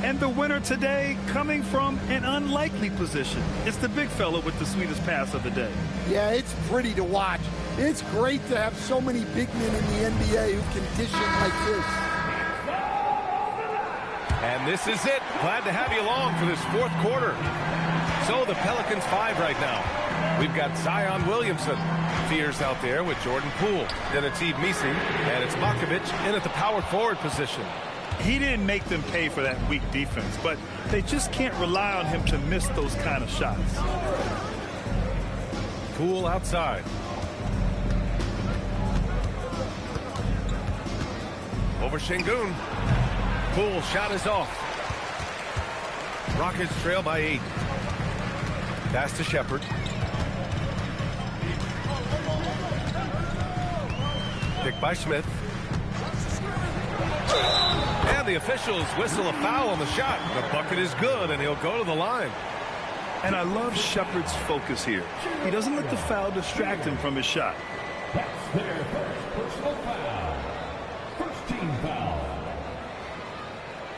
And the winner today coming from an unlikely position. It's the big fella with the sweetest pass of the day. Yeah, it's pretty to watch. It's great to have so many big men in the NBA who can dish it like this. And this is it. Glad to have you along for this fourth quarter. So the Pelicans 5 right now. We've got Zion Williamson. Fears out there with Jordan Poole. Then it's Yves Missi, and it's Makovic in at the power forward position. He didn't make them pay for that weak defense, but they just can't rely on him to miss those kind of shots. Poole outside. Over Şengün. Poole shot is off. Rockets trail by 8. Pass to Shepherd. Picked by Smith. And the officials whistle a foul on the shot. The bucket is good, and he'll go to the line. And I love Shepherd's focus here. He doesn't let the foul distract him from his shot. That's their first personal foul. First team foul.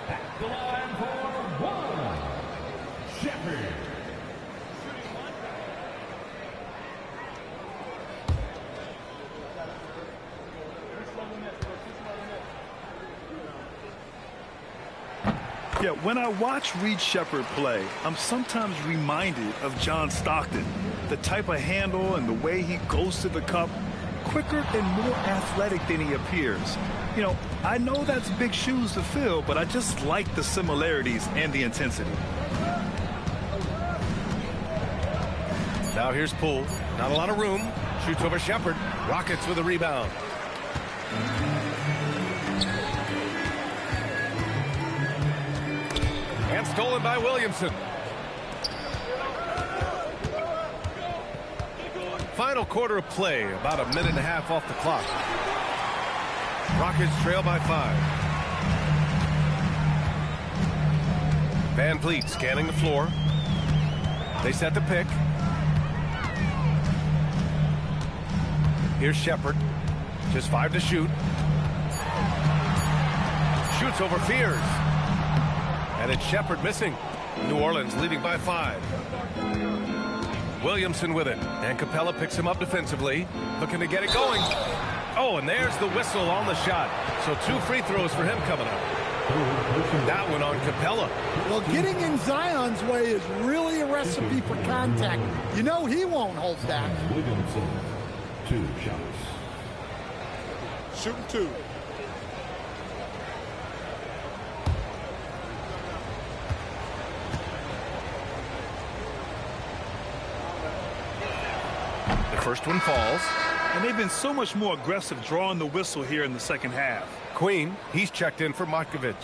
At the line for 1. Shepherd. Yeah, when I watch Reed Shepherd play, I'm sometimes reminded of John Stockton. The type of handle and the way he goes to the cup. quicker and more athletic than he appears. You know, I know that's big shoes to fill, but I just like the similarities and the intensity. Now here's Poole. Not a lot of room. Shoots over Shepard. Rockets with a rebound. And stolen by Williamson. Final quarter of play. About a minute and a half off the clock. Rockets trail by 5. Van Vliet scanning the floor. They set the pick. Here's Shepard. Just 5 to shoot. Shoots over Fears. And it's Shepard missing. New Orleans leading by 5. Williamson with it. And Capella picks him up defensively. Looking to get it going. Oh, and there's the whistle on the shot. So 2 free throws for him coming up. That one on Capella. Well, getting in Zion's way is really a recipe for contact. You know he won't hold back. Williamson, 2 shots. Shooting 2. The first one falls. And they've been so much more aggressive drawing the whistle here in the second half. Queen, he's checked in for Matkovic.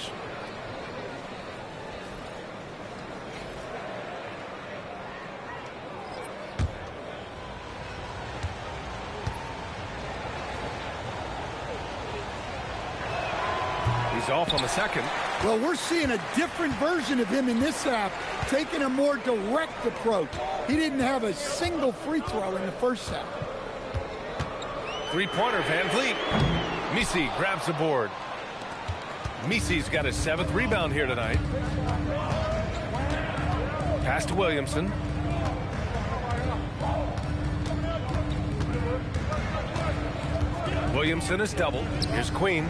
He's off on the second. Well, we're seeing a different version of him in this half, taking a more direct approach. He didn't have a single free throw in the first half. Three-pointer, Van Vliet. Misi grabs the board. Misi's got his 7th rebound here tonight. Pass to Williamson. Williamson is doubled. Here's Queen.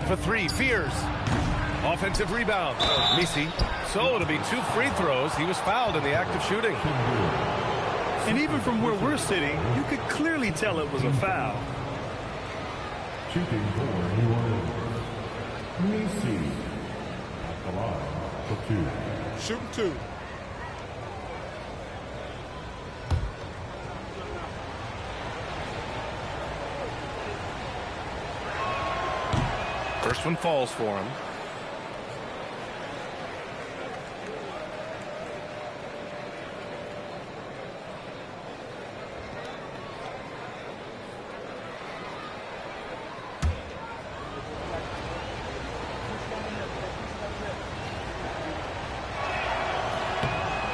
For 3, Fears. Offensive rebound. Misi. So it'll be 2 free throws. He was fouled in the act of shooting. And even from where we're sitting, you could clearly tell it was a foul. Shooting for New Orleans. Misi at the line for 2. Shooting 2. First one falls for him.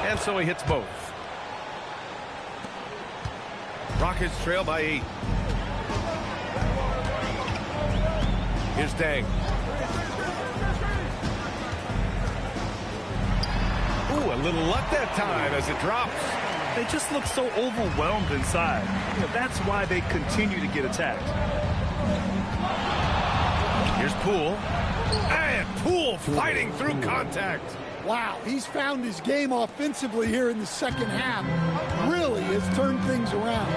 And so he hits both. Rockets trail by 8. Here's Deng. Ooh, a little luck that time as it drops. They just look so overwhelmed inside. You know, that's why they continue to get attacked. Here's Poole. And Poole fighting through contact. Wow, he's found his game offensively here in the second half. Really has turned things around.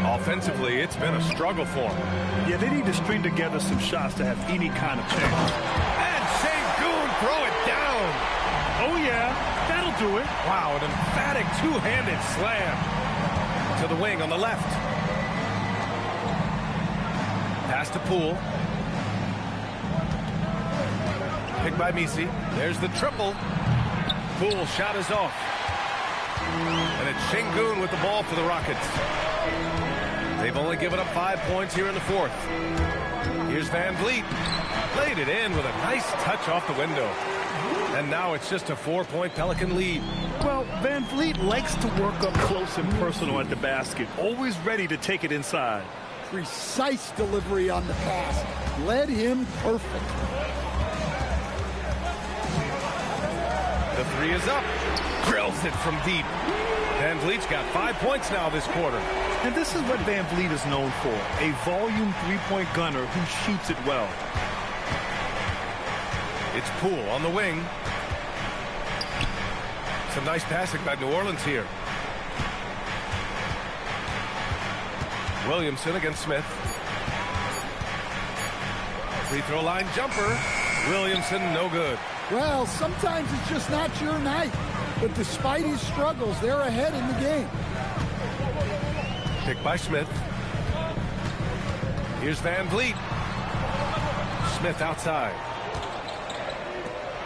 Offensively, it's been a struggle for him. Yeah, they need to string together some shots to have any kind of chance. And Sengun throw it down. Oh, yeah, that'll do it. Wow, an emphatic two-handed slam to the wing on the left. Pass to Poole. Picked by Misi. There's the triple. Poole shot is off. And it's Sengun with the ball for the Rockets. They've only given up 5 points here in the 4th. Here's Van Vliet. Played it in with a nice touch off the window. And now it's just a 4-point Pelican lead. Well, Van Vliet likes to work up close and personal at the basket. Always ready to take it inside. Precise delivery on the pass. Led him perfect. The 3 is up. Drills it from deep. Van Vliet's got 5 points now this quarter. And this is what Van Vliet is known for. A volume three-point gunner who shoots it well. It's Poole on the wing. Some nice passing by New Orleans here. Williamson against Smith. Free throw line jumper. Williamson, no good. Well, sometimes it's just not your night. But despite his struggles, they're ahead in the game. Picked by Smith. Here's Van Vliet. Smith outside.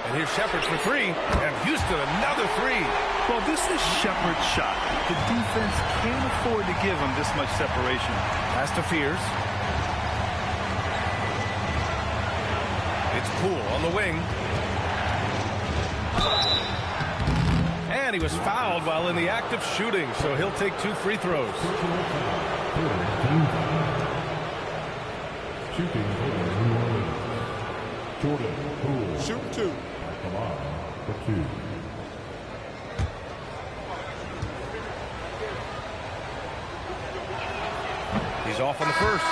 And here's Shepard for three. And Houston, another three. Well, this is Shepard's shot. The defense can't afford to give him this much separation. Pass to Fears. It's Poole on the wing. And he was fouled while in the act of shooting, so he'll take 2 free throws. Shooting for New Orleans. Jordan Poole. Shoot 2. Come on, for 2. He's off on the first.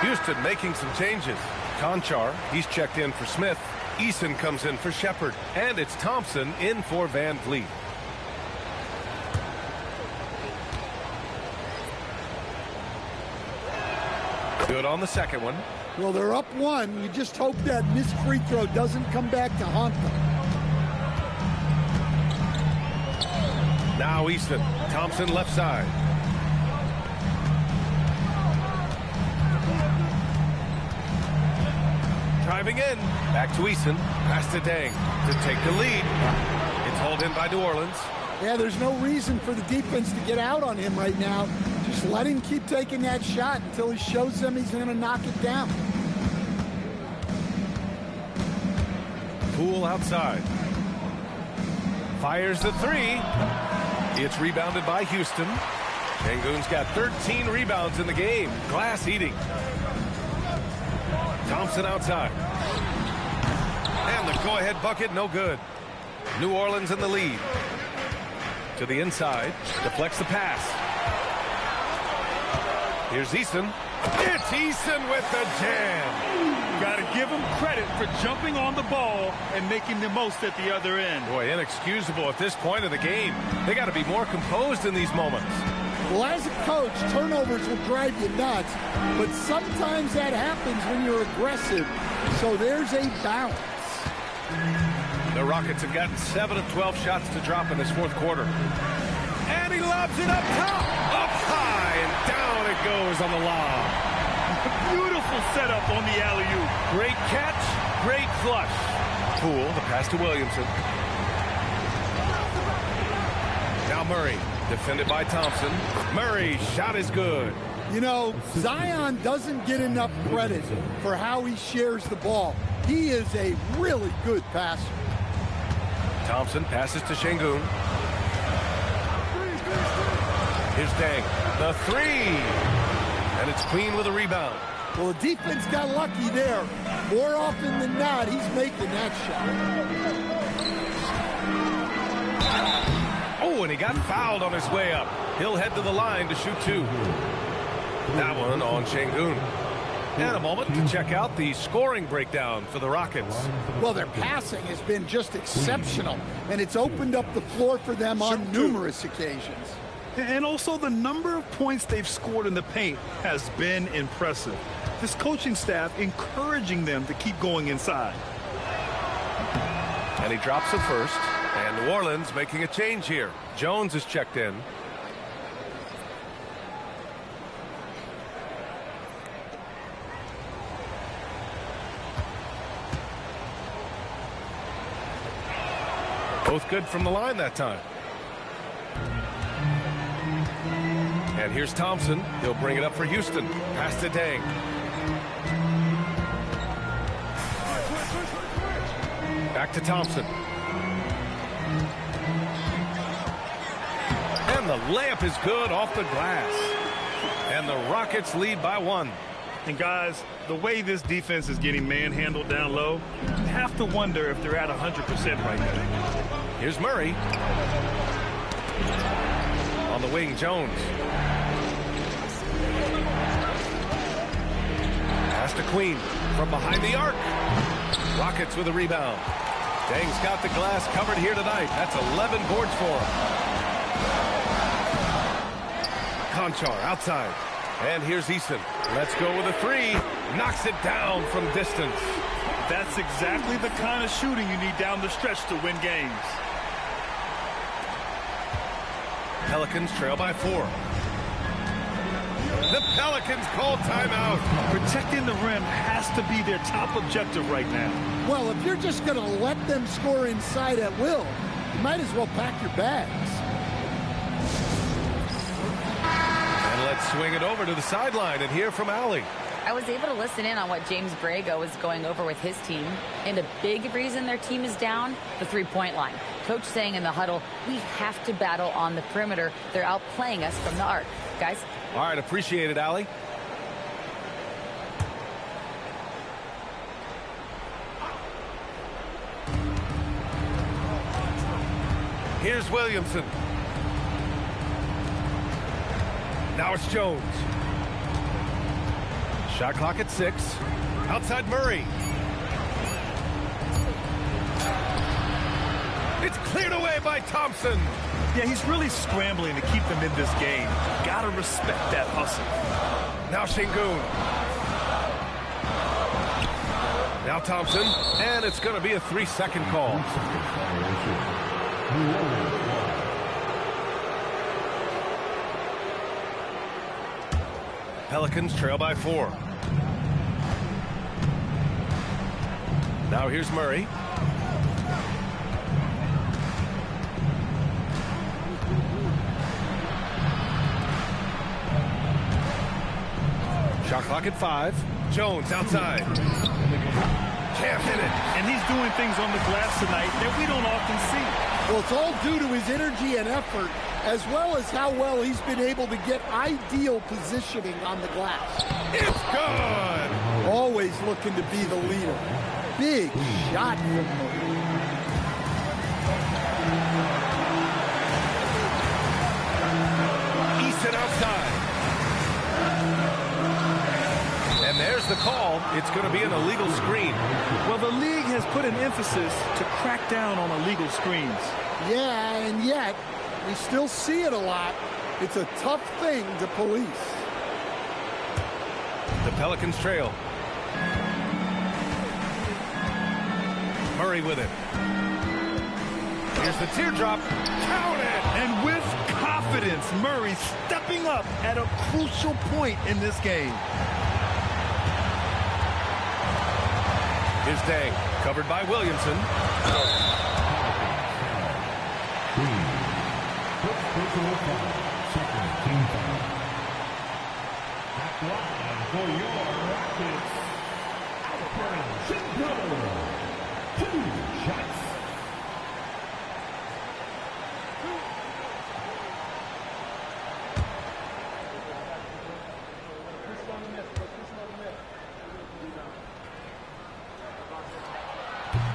Houston making some changes. Conchar, he's checked in for Smith. Eason comes in for Shepard. And it's Thompson in for Van Vliet. Good on the second one. Well, they're up 1. You just hope that missed free throw doesn't come back to haunt them. Now Easton. Thompson left side. Driving in. Back to Eason. Pass to Deng to take the lead. It's hauled in by New Orleans. Yeah, there's no reason for the defense to get out on him right now. Just let him keep taking that shot until he shows them he's going to knock it down. Poole outside. Fires the three. It's rebounded by Houston. Şengün's got 13 rebounds in the game. Glass eating. Thompson outside. And the go-ahead bucket, no good. New Orleans in the lead. To the inside. Deflects the pass. Here's Eason. It's Eason with the jam. Got to give him credit for jumping on the ball and making the most at the other end. Boy, inexcusable at this point of the game. They got to be more composed in these moments. Well, as a coach, turnovers will drive you nuts, but sometimes that happens when you're aggressive. So there's a balance. The Rockets have gotten 7 of 12 shots to drop in this fourth quarter. And he lobs it up top. Up high, and down it goes on the lob. Beautiful setup on the alley-oop. Great catch, great flush. Poole, the pass to Williamson. Now Murray, defended by Thompson. Murray's shot is good. You know, Zion doesn't get enough credit for how he shares the ball. He is a really good passer. Thompson passes to Şengün. Here's Deng. The three. And it's Queen with a rebound. Well, the defense got lucky there. More often than not, he's making that shot. Oh, and he got fouled on his way up. He'll head to the line to shoot 2. That one on Şengün. And a moment to check out the scoring breakdown for the Rockets. Well, their passing has been just exceptional, and it's opened up the floor for them on numerous occasions. And also the number of points they've scored in the paint has been impressive. This coaching staff encouraging them to keep going inside. And he drops it first. And New Orleans making a change here. Jones is checked in. Both good from the line that time. And here's Thompson. He'll bring it up for Houston. Pass to Deng. Back to Thompson. And the layup is good off the glass. And the Rockets lead by 1. And guys, the way this defense is getting manhandled down low, you have to wonder if they're at 100% right now. Here's Murray. On the wing, Jones. Pass to Queen from behind the arc. Rockets with a rebound. Deng's got the glass covered here tonight. That's 11 boards for him. Conchar outside. And here's Eason. Let's go with a three. Knocks it down from distance. That's exactly the kind of shooting you need down the stretch to win games. Pelicans trail by 4. The Pelicans call timeout. Protecting the rim has to be their top objective right now. Well, if you're just going to let them score inside at will, you might as well pack your bags. And let's swing it over to the sideline and hear from Allie. I was able to listen in on what James Borrego was going over with his team. And a big reason their team is down, the three-point line. Coach saying in the huddle, we have to battle on the perimeter. They're outplaying us from the arc. Guys? All right, appreciate it, Allie. Here's Williamson. Now it's Jones. Shot clock at 6. Outside Murray. It's cleared away by Thompson. Yeah, he's really scrambling to keep them in this game. Gotta respect that hustle. Now Şengün. Now Thompson. And it's going to be a 3-second call. Pelicans trail by 4. Now here's Murray. Shot clock at 5. Jones outside. Can't hit it. And he's doing things on the glass tonight that we don't often see. Well, it's all due to his energy and effort, as well as how well he's been able to get ideal positioning on the glass. It's good. Always looking to be the leader. Big shot from Murray. Easton outside. And there's the call. It's going to be an illegal screen. Well, the league has put an emphasis to crack down on illegal screens. Yeah, and yet, we still see it a lot. It's a tough thing to police. The Pelicans trail. Murray with it. Here's the teardrop. Count it! And with confidence, Murray stepping up at a crucial point in this game. Here's Deng, covered by Williamson. For your Rockets, Alperen 2 shots.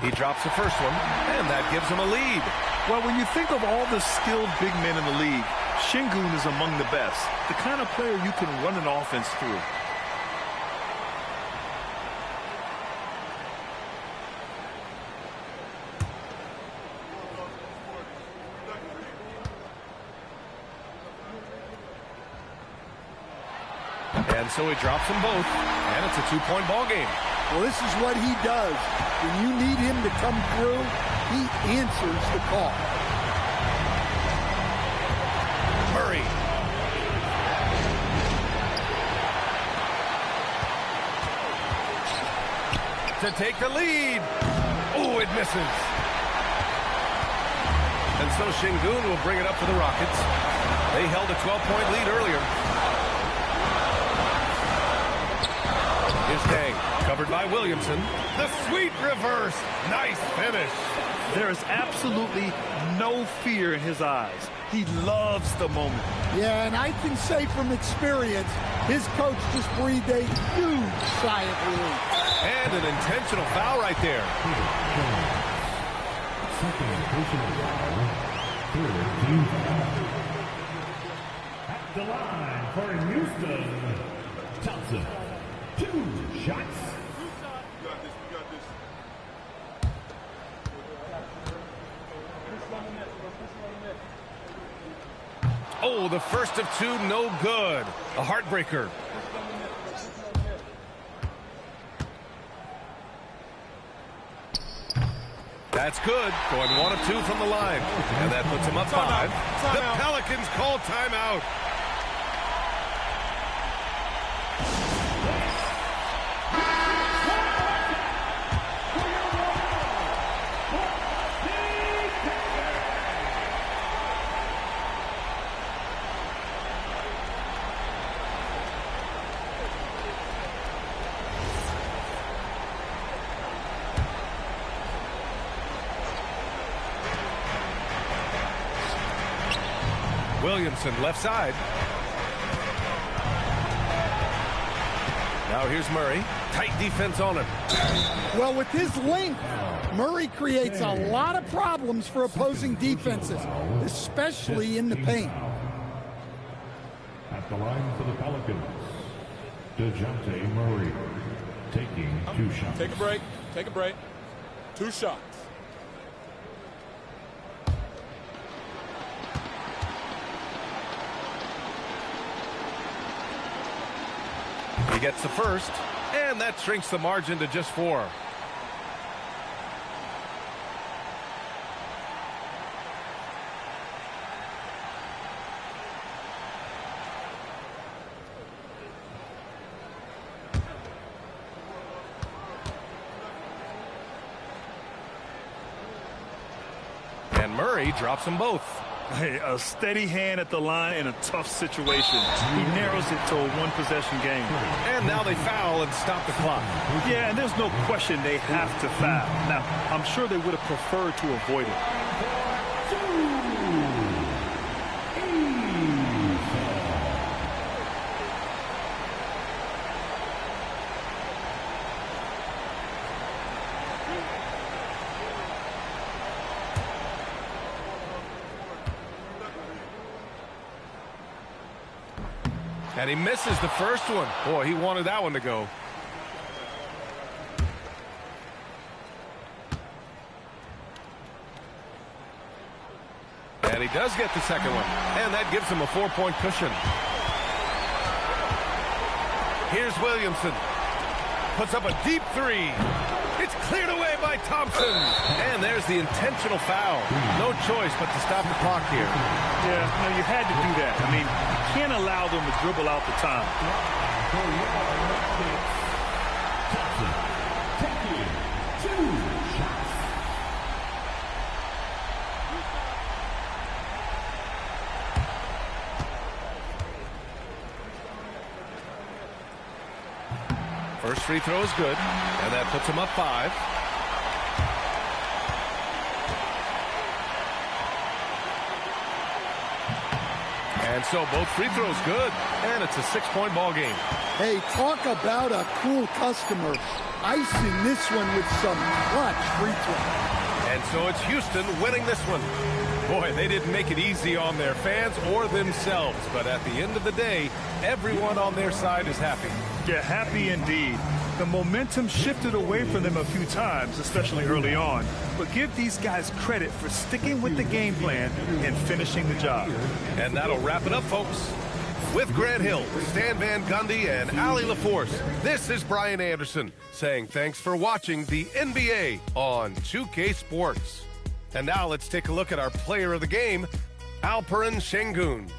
He drops the first one, and that gives him a lead. Well, when you think of all the skilled big men in the league, Şengün is among the best. The kind of player you can run an offense through. And so he drops them both, and it's a 2-point ball game. Well, this is what he does. When you need him to come through, he answers the call. Murray. To take the lead. Oh, it misses. And so Şengün will bring it up for the Rockets. They held a 12-point lead earlier. Here's Deng, covered by Williamson. The sweet reverse. Nice finish. There is absolutely no fear in his eyes. He loves the moment. Yeah, and I can say from experience, his coach just breathed a huge sigh of relief. And an intentional foul right there. At the line for Houston, Thompson, 2 shots. Oh, the first of two, no good. A heartbreaker. That's good. Going 1 of 2 from the line. And that puts him up 5. The Pelicans call timeout. Williamson left side. Now here's Murray. Tight defense on him. Well, with his length, Murray creates a lot of problems for opposing defenses, especially in the paint. At the line for the Pelicans, DeJounte Murray taking 2 shots. Take a break. Take a break. 2 shots. He gets the first, and that shrinks the margin to just 4. And Murray drops them both. Hey, a steady hand at the line in a tough situation. He narrows it to a 1-possession game. And now they foul and stop the clock. Yeah, and there's no question they have to foul. Now, I'm sure they would have preferred to avoid it. And he misses the first one. Boy, he wanted that one to go. And he does get the second one. And that gives him a 4-point cushion. Here's Williamson. Puts up a deep 3. It's cleared away by Thompson. And there's the intentional foul. No choice but to stop the clock here. Yeah, no, you had to do that. I mean, you can't allow them to dribble out the time. First free throw is good, and that puts him up 5. And so both free throws good, and it's a 6-point ball game. Hey, talk about a cool customer. Icing this one with some clutch free throw. And so it's Houston winning this one. Boy, they didn't make it easy on their fans or themselves, but at the end of the day, everyone on their side is happy. Yeah, happy indeed. The momentum shifted away from them a few times, especially early on. But give these guys credit for sticking with the game plan and finishing the job. And that'll wrap it up, folks. With Grant Hill, Stan Van Gundy, and Allie LaForce, this is Brian Anderson saying thanks for watching the NBA on 2K Sports. And now let's take a look at our player of the game, Alperen Şengün.